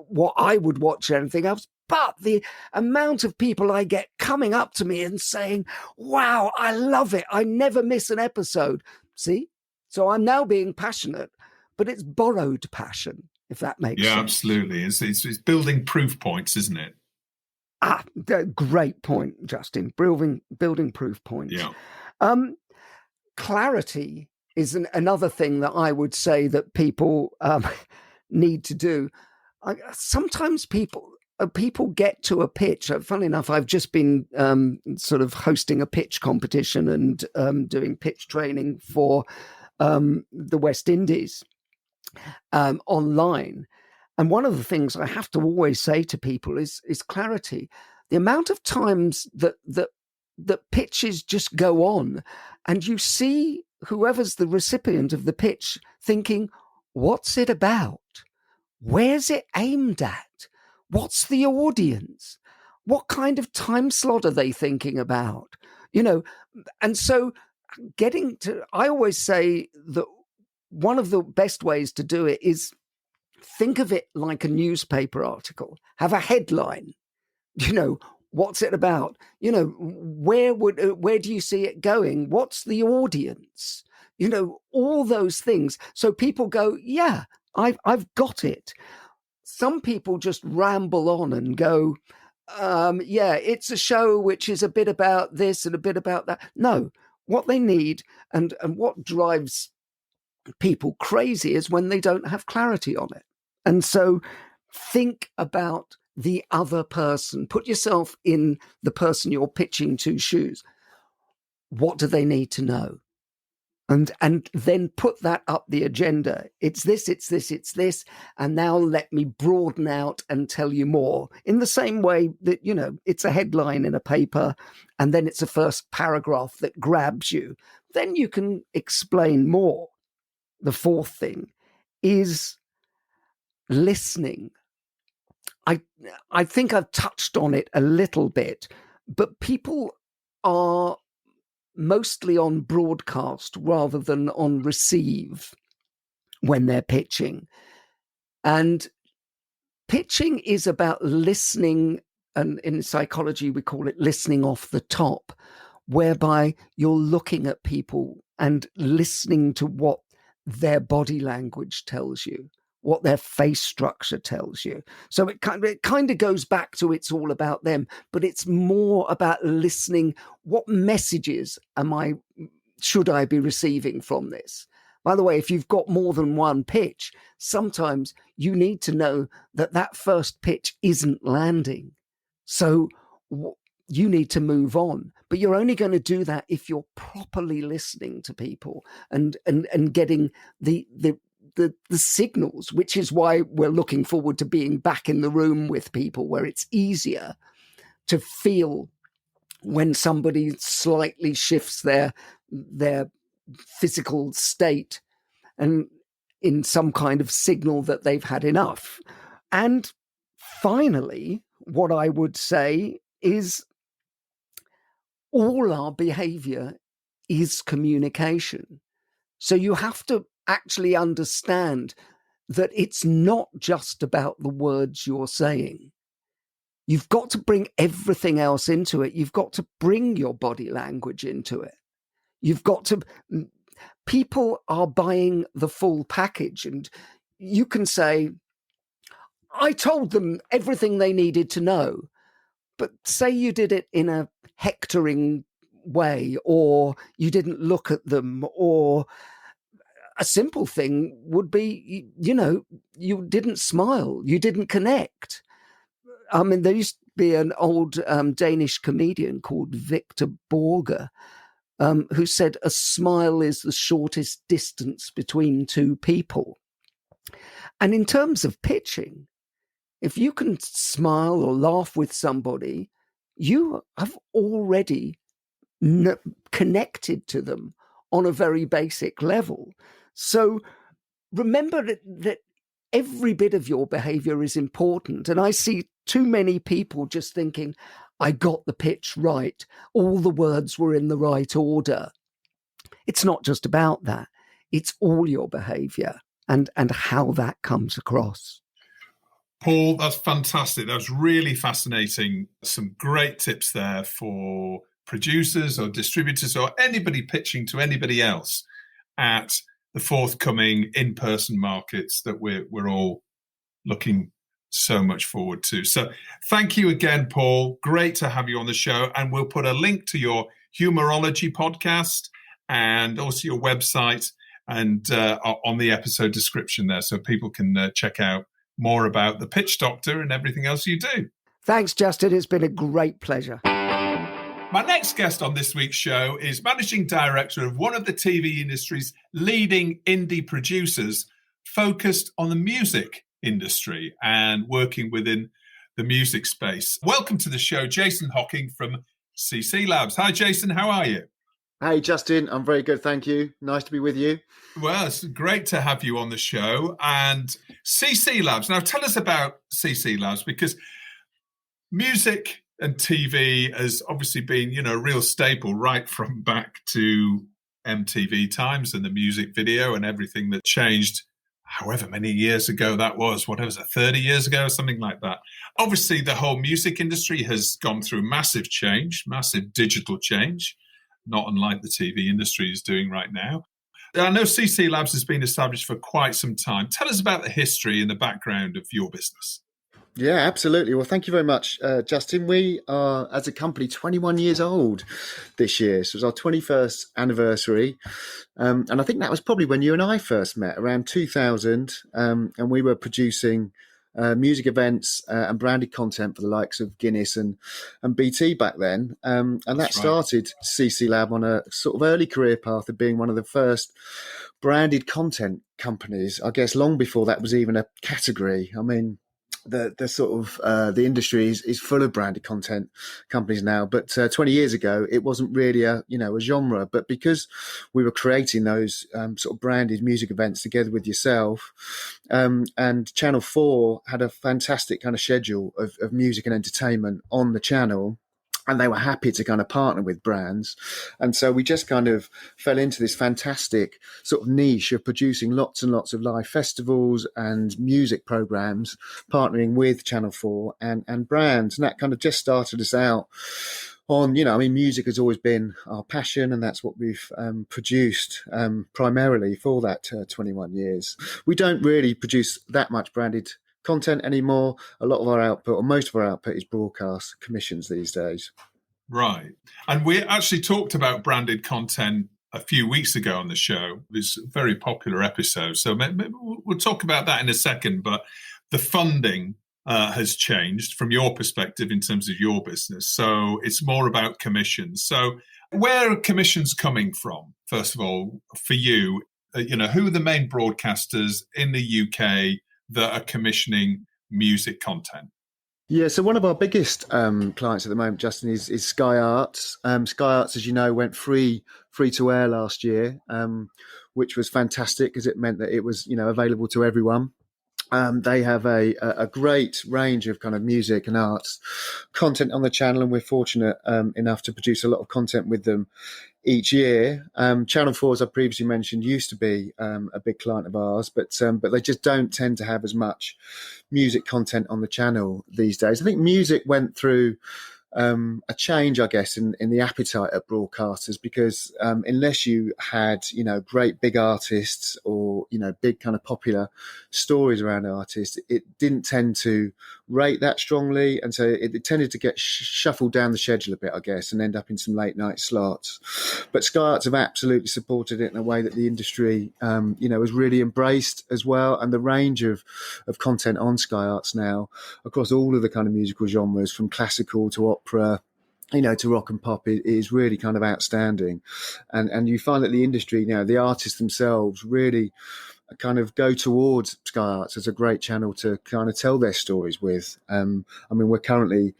what I would watch or anything else. But the amount of people I get coming up to me and saying, wow, I love it. I never miss an episode. See? So I'm now being passionate, but it's borrowed passion, if that makes sense. Yeah, absolutely. It's building proof points, isn't it? Great point, Justin. Building proof points. Yeah. Clarity is another thing that I would say that people need to do. Sometimes people get to a pitch. Funnily enough, I've just been sort of hosting a pitch competition and doing pitch training for the West Indies online. And one of the things I have to always say to people is clarity. The amount of times that pitches just go on, and you see whoever's the recipient of the pitch thinking, what's it about? Where's it aimed at? What's the audience? What kind of time slot are they thinking about? And so I always say that one of the best ways to do it is think of it like a newspaper article. Have a headline. What's it about? Where do you see it going? What's the audience? All those things. So people go, yeah, I've got it. Some people just ramble on and go, yeah, it's a show which is a bit about this and a bit about that. No, what they need and what drives people crazy is when they don't have clarity on it. And so think about the other person. Put yourself in the person you're pitching to shoes. What do they need to know? And then put that up the agenda. It's this, it's this, it's this. And now let me broaden out and tell you more. In the same way that, it's a headline in a paper and then it's a first paragraph that grabs you. Then you can explain more. The fourth thing is listening. I think I've touched on it a little bit, but people are mostly on broadcast rather than on receive when they're pitching. And pitching is about listening, and in psychology we call it listening off the top, whereby you're looking at people and listening to what their body language tells you, what their face structure tells you. So it kind of goes back to it's all about them, but it's more about listening. What messages should I be receiving from this? By the way, if you've got more than one pitch, sometimes you need to know that first pitch isn't landing. So you need to move on. But you're only going to do that if you're properly listening to people and getting the signals, which is why we're looking forward to being back in the room with people where it's easier to feel when somebody slightly shifts their physical state and in some kind of signal that they've had enough. And finally, what I would say is all our behavior is communication. So you have to actually understand that it's not just about the words you're saying. You've got to bring everything else into it. You've got to bring your body language into it. People are buying the full package, and you can say, I told them everything they needed to know. But say you did it in a hectoring way, or you didn't look at them, or a simple thing would be, you didn't smile, you didn't connect. I mean, there used to be an old Danish comedian called Victor Borge, who said a smile is the shortest distance between two people. And in terms of pitching, if you can smile or laugh with somebody, you have already connected to them on a very basic level. So remember that every bit of your behavior is important. And I see too many people just thinking, I got the pitch right. All the words were in the right order. It's not just about that. It's all your behavior and how that comes across. Paul, that's fantastic. That was really fascinating. Some great tips there for producers or distributors or anybody pitching to anybody else at the forthcoming in-person markets that we're all looking so much forward to. So thank you again, Paul. Great to have you on the show. And we'll put a link to your Humorology podcast and also your website and on the episode description there, so people can check out more about the Pitch Doctor and everything else you do. Thanks, Justin. It's been a great pleasure. My next guest on this week's show is Managing Director of one of the TV industry's leading indie producers, focused on the music industry and working within the music space. Welcome to the show, Jason Hocking from CC Labs. Hi, Jason. How are you? Hey, Justin. I'm very good, thank you. Nice to be with you. Well, it's great to have you on the show. And CC Labs. Now, tell us about CC Labs, because music and TV has obviously been, a real staple right from back to MTV times and the music video and everything that changed however many years ago that was, whatever was it, 30 years ago or something like that. Obviously, the whole music industry has gone through massive change, massive digital change, not unlike the TV industry is doing right now. I know CC Labs has been established for quite some time. Tell us about the history and the background of your business. Yeah, absolutely. Well, thank you very much, Justin. We are, as a company, 21 years old this year. So it was our 21st anniversary. And I think that was probably when you and I first met, around 2000. And we were producing music events and branded content for the likes of Guinness and BT back then. And that started CC Lab on a sort of early career path of being one of the first branded content companies, I guess long before that was even a category. I mean, the sort of the industry is full of branded content companies now, but 20 years ago it wasn't really a genre. But because we were creating those sort of branded music events together with yourself, and Channel 4 had a fantastic kind of schedule of music and entertainment on the channel, and they were happy to kind of partner with brands. And so we just kind of fell into this fantastic sort of niche of producing lots and lots of live festivals and music programs, partnering with Channel 4 and brands. And that kind of just started us out on, music has always been our passion, and that's what we've produced primarily for that 21 years. We don't really produce that much branded content anymore. A lot of our output, or most of our output, is broadcast commissions these days. Right. And we actually talked about branded content a few weeks ago on the show. It was a very popular episode. So maybe we'll talk about that in a second. But the funding has changed from your perspective in terms of your business. So it's more about commissions. So where are commissions coming from, first of all, for you? Who are the main broadcasters in the UK that are commissioning music content? Yeah, so one of our biggest clients at the moment, Justin, is Sky Arts. Sky Arts, as you know, went free to air last year, which was fantastic because it meant that it was available to everyone. They have a great range of kind of music and arts content on the channel, and we're fortunate enough to produce a lot of content with them each year. Channel 4, as I previously mentioned, used to be a big client of ours, but they just don't tend to have as much music content on the channel these days. I think music went through a change, I guess, in the appetite of broadcasters, because unless you had, great big artists or, big kind of popular stories around artists, it didn't tend to rate that strongly. And so it tended to get shuffled down the schedule a bit, I guess, and end up in some late night slots. But Sky Arts have absolutely supported it in a way that the industry, has really embraced as well. And the range of content on Sky Arts now across all of the kind of musical genres, from classical to opera, to rock and pop, is really kind of outstanding. And you find that the industry, the artists themselves really kind of go towards Sky Arts as a great channel to kind of tell their stories with. We're currently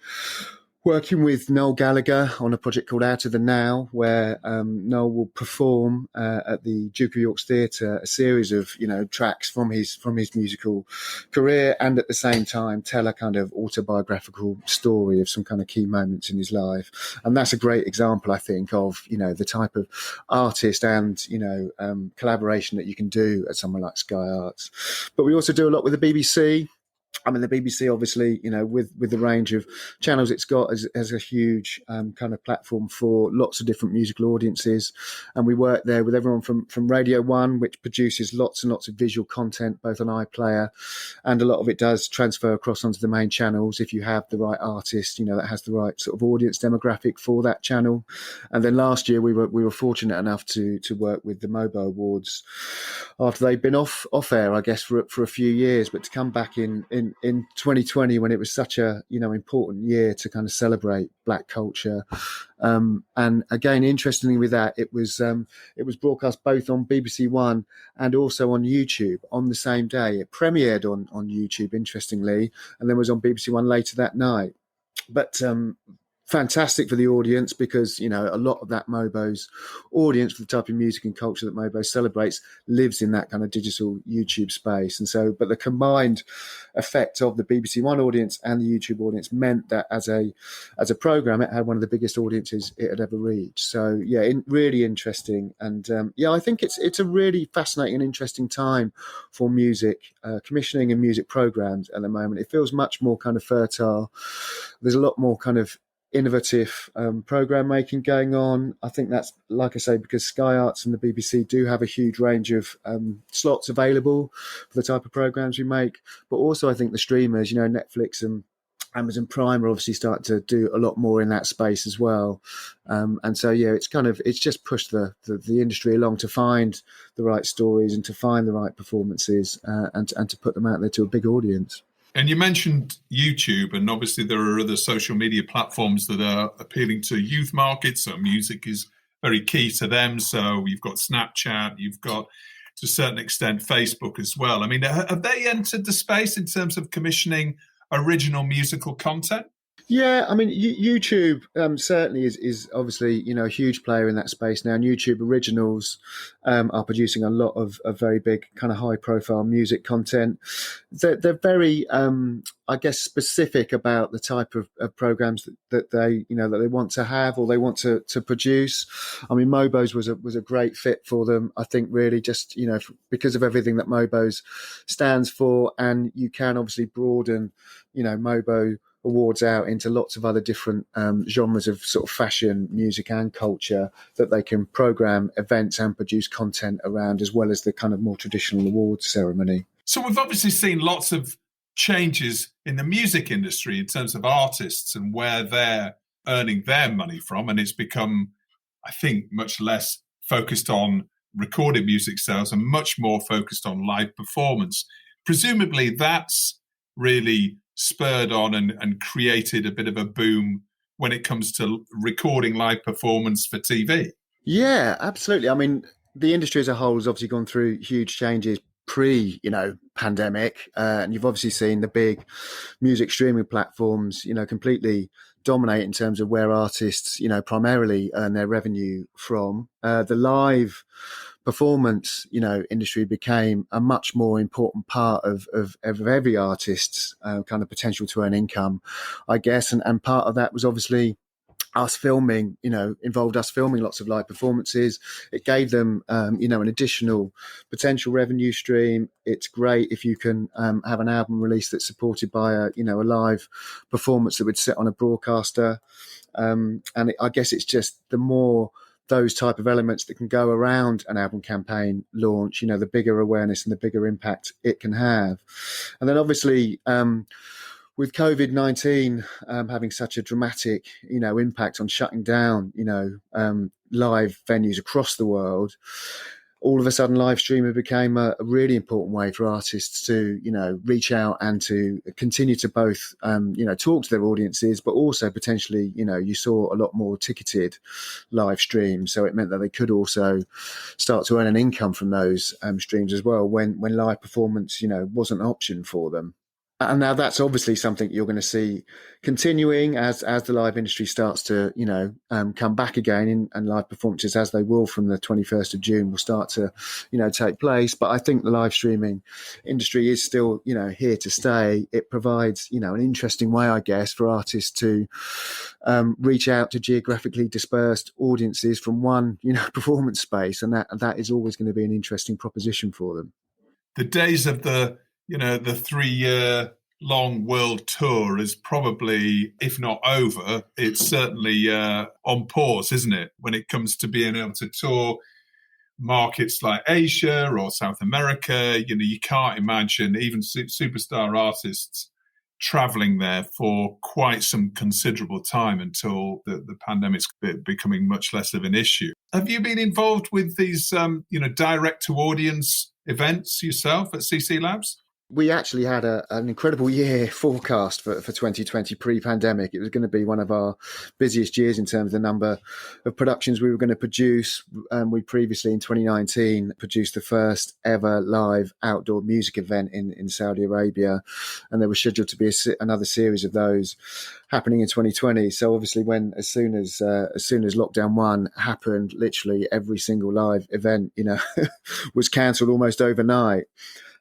working with Noel Gallagher on a project called Out of the Now, where Noel will perform at the Duke of York's Theatre a series of tracks from his musical career, and at the same time tell a kind of autobiographical story of some kind of key moments in his life. And that's a great example, I think, of the type of artist and collaboration that you can do at someone like Sky Arts. But we also do a lot with the BBC. I mean, the BBC, obviously, with the range of channels it's got, as a huge kind of platform for lots of different musical audiences. And we work there with everyone from Radio 1, which produces lots and lots of visual content, both on iPlayer, and a lot of it does transfer across onto the main channels if you have the right artist, that has the right sort of audience demographic for that channel. And then last year we were fortunate enough to work with the MOBO Awards after they'd been off air, I guess, for a few years, but to come back in 2020 when it was such a important year to kind of celebrate Black culture. And again, interestingly with that, it was broadcast both on BBC One and also on YouTube on the same day. It premiered on YouTube, interestingly, and then was on BBC One later that night. But fantastic for the audience because, a lot of that MOBO's audience for the type of music and culture that MOBO celebrates lives in that kind of digital YouTube space. And so, but the combined effect of the BBC One audience and the YouTube audience meant that as a program, it had one of the biggest audiences it had ever reached. So yeah, really interesting. And I think it's a really fascinating and interesting time for music commissioning and music programs at the moment. It feels much more kind of fertile. There's a lot more kind of innovative program making going on. I think that's, like I say, because Sky Arts and the BBC do have a huge range of slots available for the type of programs we make. But also I think the streamers, Netflix and Amazon Prime are obviously starting to do a lot more in that space as well. And so, it's just pushed the industry along to find the right stories and to find the right performances and to put them out there to a big audience. And you mentioned YouTube, and obviously there are other social media platforms that are appealing to youth markets. So music is very key to them. So you've got Snapchat, you've got, to a certain extent, Facebook as well. I mean, have they entered the space in terms of commissioning original musical content? Yeah, I mean, YouTube certainly is obviously, a huge player in that space now. And YouTube Originals are producing a lot of very big kind of high profile music content. They're very, I guess, specific about the type of programs that they want to have or they want to produce. I mean, Mobo's was a great fit for them. I think really just, because of everything that Mobo's stands for, and you can obviously broaden, Mobo Awards out into lots of other different genres of sort of fashion, music and culture that they can program events and produce content around, as well as the kind of more traditional awards ceremony. So we've obviously seen lots of changes in the music industry in terms of artists and where they're earning their money from. And it's become, I think, much less focused on recorded music sales and much more focused on live performance. Presumably that's really spurred on and created a bit of a boom when it comes to recording live performance for TV. Yeah, absolutely. I mean, the industry as a whole has obviously gone through huge changes pre-pandemic, and you've obviously seen the big music streaming platforms, completely dominate in terms of where artists, primarily earn their revenue from. The live performance, industry became a much more important part of every artist's kind of potential to earn income, I guess. And part of that was obviously us filming, involved us filming lots of live performances. It gave them, an additional potential revenue stream. It's great if you can have an album release that's supported by a live performance that would sit on a broadcaster. I guess it's just the more those type of elements that can go around an album campaign launch, the bigger awareness and the bigger impact it can have. And then obviously, with COVID-19 having such a dramatic, impact on shutting down, live venues across the world, all of a sudden live streaming became a really important way for artists to, reach out and to continue to both, talk to their audiences, but also potentially, you saw a lot more ticketed live streams. So it meant that they could also start to earn an income from those streams as well when live performance, wasn't an option for them. And now that's obviously something you're going to see continuing as the live industry starts to, come back again, and live performances, as they will from the 21st of June, will start to, take place. But I think the live streaming industry is still, here to stay. It provides, an interesting way, I guess, for artists to reach out to geographically dispersed audiences from one, performance space. And that is always going to be an interesting proposition for them. The days of the 3-year long world tour is probably, if not over, it's certainly on pause, isn't it? When it comes to being able to tour markets like Asia or South America, you can't imagine even superstar artists traveling there for quite some considerable time until the pandemic's becoming much less of an issue. Have you been involved with these, direct to audience events yourself at CC Labs? We actually had an incredible year forecast for 2020 pre-pandemic. It was going to be one of our busiest years in terms of the number of productions we were going to produce. We previously, in 2019, produced the first ever live outdoor music event in Saudi Arabia, and there was scheduled to be another series of those happening in 2020. So obviously, as soon as lockdown 1 happened, literally every single live event, was cancelled almost overnight.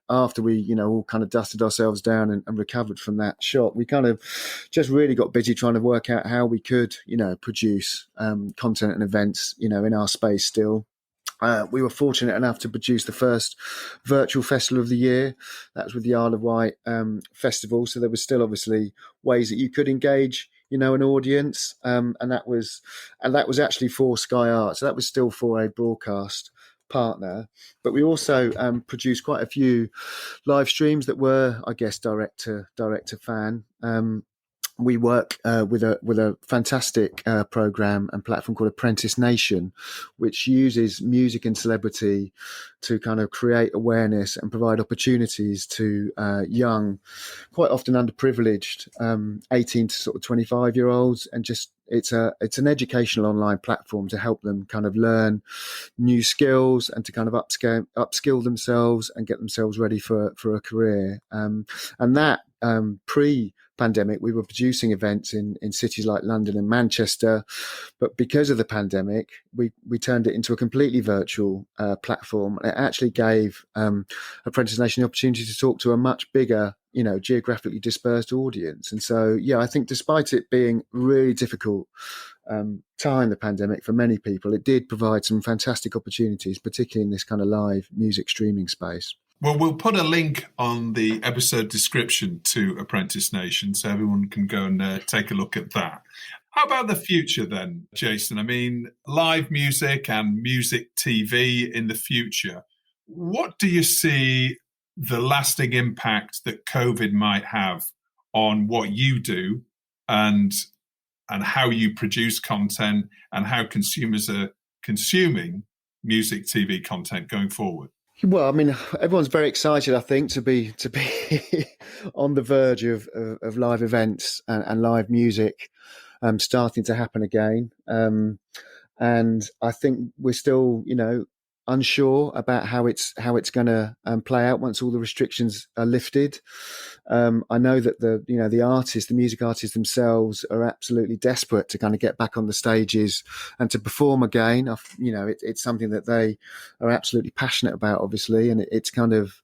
After we, all kind of dusted ourselves down and recovered from that shock, we kind of just really got busy trying to work out how we could, produce content and events, in our space still. We were fortunate enough to produce the first virtual festival of the year. That was with the Isle of Wight Festival. So there was still obviously ways that you could engage, an audience. And that was actually for Sky Art. So that was still for a broadcast partner, but we also produced quite a few live streams that were, I guess, direct to fan. We work with a fantastic program and platform called Apprentice Nation, which uses music and celebrity to kind of create awareness and provide opportunities to young, quite often underprivileged, 18 to sort of 25-year-olds, and just it's an educational online platform to help them kind of learn new skills and to kind of upskill themselves and get themselves ready for a career. And that pre-pandemic, we were producing events in cities like London and Manchester, but because of the pandemic, we turned it into a completely virtual platform. It actually gave Apprentice Nation the opportunity to talk to a much bigger, geographically dispersed audience. And so, I think despite it being really difficult time, the pandemic, for many people, it did provide some fantastic opportunities, particularly in this kind of live music streaming space. Well, we'll put a link on the episode description to Apprentice Nation so everyone can go and take a look at that. How about the future then, Jason? I mean, live music and music TV in the future. What do you see the lasting impact that COVID might have on what you do and how you produce content and how consumers are consuming music TV content going forward? Well, I mean, everyone's very excited, I think, to be on the verge of live events and live music starting to happen again. And I think we're still, unsure about how it's going to play out once all the restrictions are lifted. I know that the music artists themselves are absolutely desperate to kind of get back on the stages and to perform again. It's something that they are absolutely passionate about, obviously, and it's kind of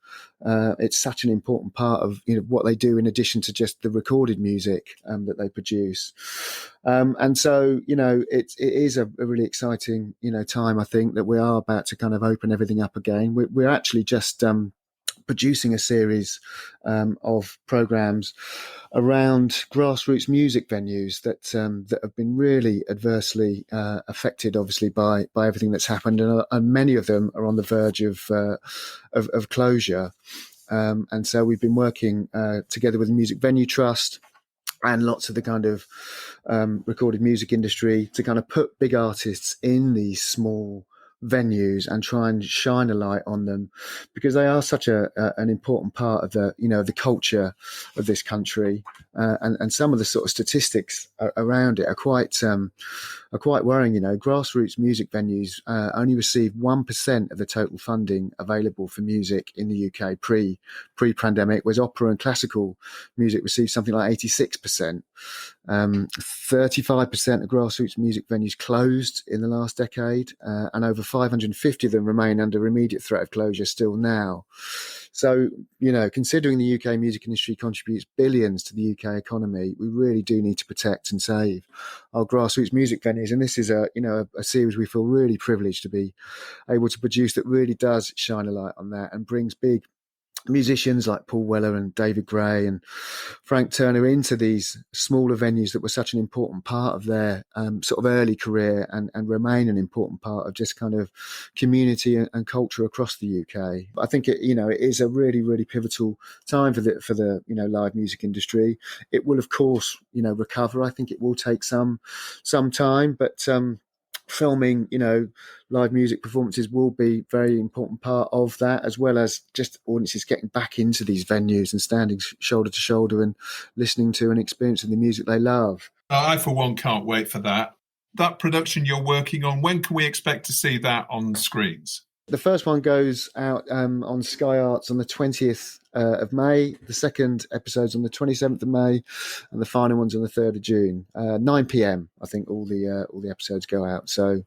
it's such an important part of what they do in addition to just the recorded music that they produce. And so it is a really exciting time. I think that we are about to kind of open everything up again. We're actually just producing a series of programs around grassroots music venues that have been really adversely affected, obviously, by everything that's happened, and many of them are on the verge of closure. And so we've been working together with the Music Venue Trust and lots of the kind of recorded music industry to kind of put big artists in these small venues and try and shine a light on them, because they are such an important part of the culture of this country, and some of the sort of statistics around it are quite worrying. Grassroots music venues only receive 1% of the total funding available for music in the UK pre-pandemic, whereas opera and classical music received something like 86%. 35% of grassroots music venues closed in the last decade, and over 550 of them remain under immediate threat of closure still now. So, considering the UK music industry contributes billions to the UK economy, we really do need to protect and save our grassroots music venues. And this is a series we feel really privileged to be able to produce that really does shine a light on that and brings big musicians like Paul Weller and David Gray and Frank Turner into these smaller venues that were such an important part of their sort of early career and remain an important part of just kind of community and culture across the UK. I think it is a really, really pivotal time for the live music industry. It will, of course, recover. I think it will take some time, but filming, live music performances will be very important part of that, as well as just audiences getting back into these venues and standing shoulder to shoulder and listening to and experiencing the music they love. I, for one, can't wait for that. That production you're working on, when can we expect to see that on screens? The first one goes out on Sky Arts on the 20th of May. The second episode's on the 27th of May, and the final one's on the 3rd of June. 9 p.m. I think all the episodes go out. So,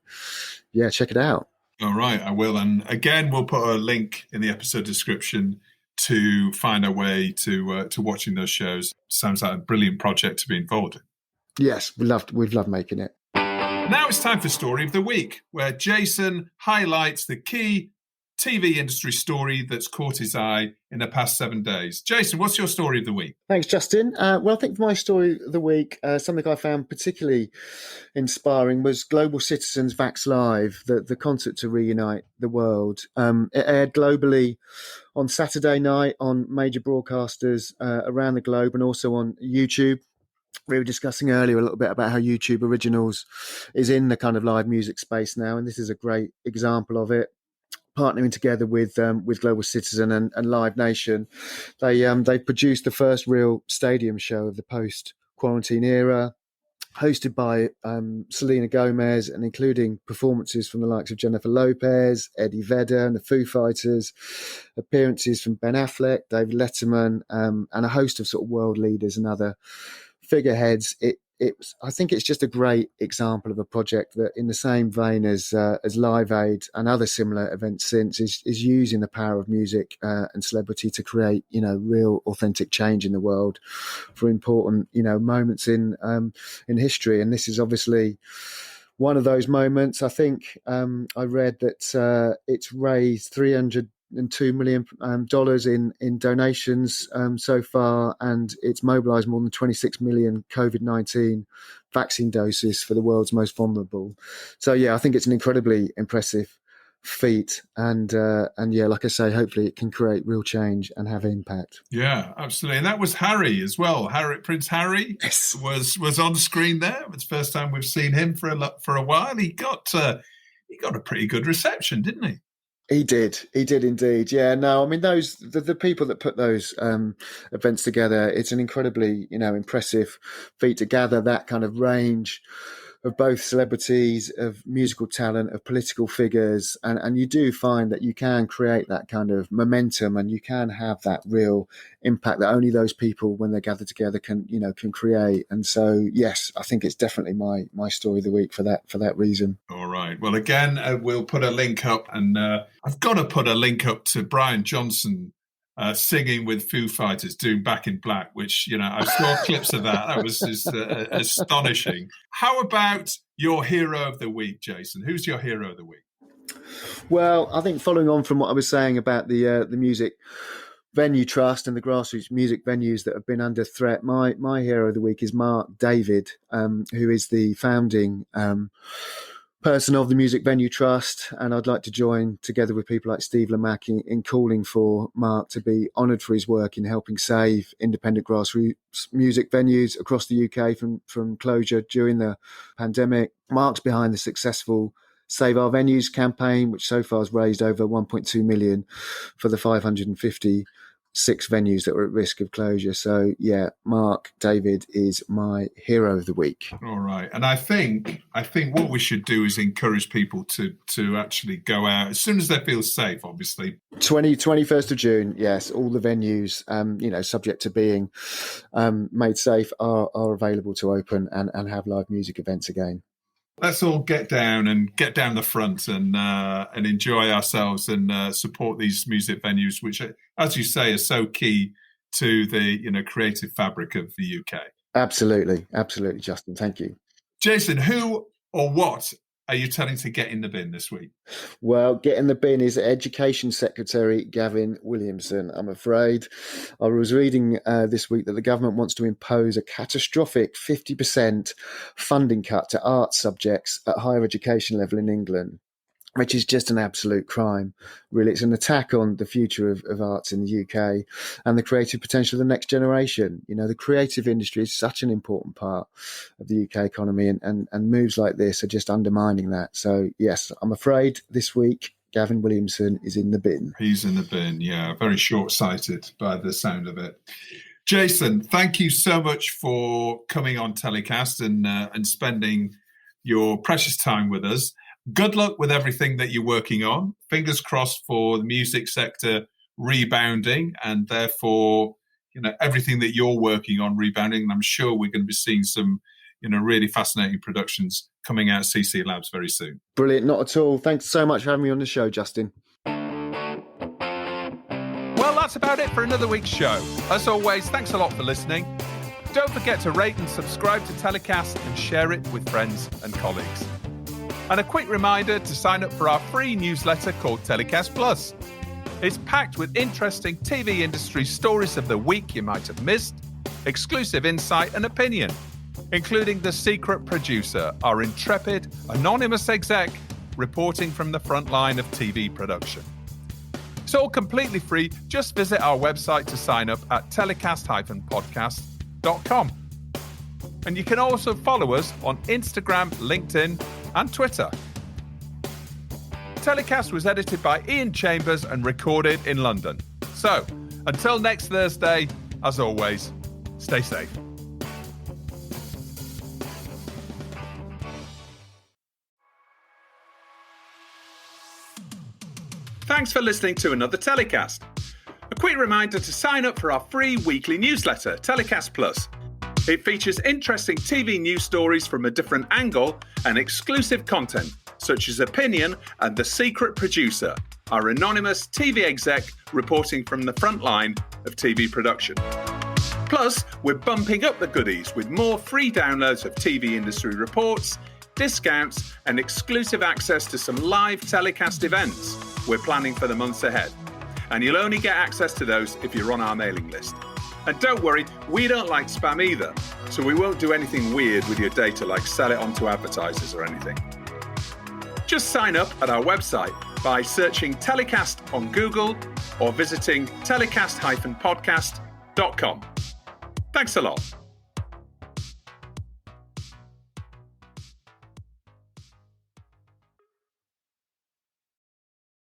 yeah, check it out. All right, I will. And again, we'll put a link in the episode description to find a way to watching those shows. Sounds like a brilliant project to be involved in. Yes, we've loved making it. Now it's time for Story of the Week, where Jason highlights the key TV industry story that's caught his eye in the past 7 days. Jason, what's your Story of the Week? Thanks, Justin. Well, I think for my Story of the Week, something I found particularly inspiring was Global Citizens Vax Live, the concert to reunite the world. It aired globally on Saturday night on major broadcasters around the globe and also on YouTube. We were discussing earlier a little bit about how YouTube Originals is in the kind of live music space now, and this is a great example of it. Partnering together with Global Citizen and Live Nation, they produced the first real stadium show of the post-quarantine era, hosted by Selena Gomez and including performances from the likes of Jennifer Lopez, Eddie Vedder and the Foo Fighters, appearances from Ben Affleck, David Letterman, and a host of sort of world leaders and other figureheads. I think it's just a great example of a project that, in the same vein as Live Aid and other similar events since, is using the power of music and celebrity to create, real authentic change in the world for important, moments in history. And this is obviously one of those moments. I think I read that it's raised $302 million in donations so far, and it's mobilised more than 26 million COVID-19 vaccine doses for the world's most vulnerable. So yeah, I think it's an incredibly impressive feat, and yeah, like I say, hopefully it can create real change and have impact. Yeah, absolutely. And that was Harry as well. Prince Harry Yes. was on screen there. It's the first time we've seen him for a while. He got a pretty good reception, didn't he? He did indeed. Yeah, no, I mean, the people that put those events together, it's an incredibly, impressive feat to gather that kind of range of both celebrities, of musical talent, of political figures. And you do find that you can create that kind of momentum and you can have that real impact that only those people, when they gather together, can create. And so, yes, I think it's definitely my story of the week for that reason. All right. Well, again, we'll put a link up, and I've got to put a link up to Brian Johnson singing with Foo Fighters, doing Back in Black, which, I saw clips of that. That was just astonishing. How about your hero of the week, Jason? Who's your hero of the week? Well, I think following on from what I was saying about the Music Venue Trust and the grassroots music venues that have been under threat, my hero of the week is Mark David, who is the founding person of the Music Venue Trust, and I'd like to join together with people like Steve Lamack in calling for Mark to be honoured for his work in helping save independent grassroots music venues across the UK from closure during the pandemic. Mark's behind the successful Save Our Venues campaign, which so far has raised over 1.2 million for the 556 venues that were at risk of closure. So yeah, Mark David is my hero of the week. All right. And I think what we should do is encourage people to actually go out as soon as they feel safe, obviously. 21st of June, yes, all the venues, subject to being made safe, are available to open and have live music events again. Let's all get down the front and enjoy ourselves and support these music venues, which, as you say, are so key to the creative fabric of the UK. Absolutely, Justin. Thank you, Jason. Who or what are you telling to get in the bin this week? Well, get in the bin is Education Secretary Gavin Williamson, I'm afraid. I was reading this week that the government wants to impose a catastrophic 50% funding cut to arts subjects at higher education level in England, which is just an absolute crime, really. It's an attack on the future of arts in the UK and the creative potential of the next generation. You know, the creative industry is such an important part of the UK economy, and moves like this are just undermining that. So, yes, I'm afraid this week, Gavin Williamson is in the bin. He's in the bin, yeah. Very short-sighted by the sound of it. Jason, thank you so much for coming on TellyCast and spending your precious time with us. Good luck with everything that you're working on. Fingers crossed for the music sector rebounding, and therefore, you know, everything that you're working on rebounding. And I'm sure we're going to be seeing some, you know, really fascinating productions coming out of CC Labs very soon. Brilliant. Not at all. Thanks so much for having me on the show, Justin. Well, that's about it for another week's show. As always, thanks a lot for listening. Don't forget to rate and subscribe to TellyCast and share it with friends and colleagues. And a quick reminder to sign up for our free newsletter called TellyCast Plus. It's packed with interesting TV industry stories of the week you might have missed, exclusive insight and opinion, including the secret producer, our intrepid, anonymous exec, reporting from the front line of TV production. It's all completely free. Just visit our website to sign up at telecast-podcast.com. And you can also follow us on Instagram, LinkedIn, and Twitter. TellyCast was edited by Ian Chambers and recorded in London. So, until next Thursday, as always, stay safe. Thanks for listening to another TellyCast. A quick reminder to sign up for our free weekly newsletter, TellyCast Plus. It features interesting TV news stories from a different angle and exclusive content, such as Opinion and The Secret Producer, our anonymous TV exec reporting from the front line of TV production. Plus, we're bumping up the goodies with more free downloads of TV industry reports, discounts, and exclusive access to some live TellyCast events we're planning for the months ahead. And you'll only get access to those if you're on our mailing list. And don't worry, we don't like spam either, so we won't do anything weird with your data like sell it on to advertisers or anything. Just sign up at our website by searching TellyCast on Google or visiting telecast-podcast.com. Thanks a lot.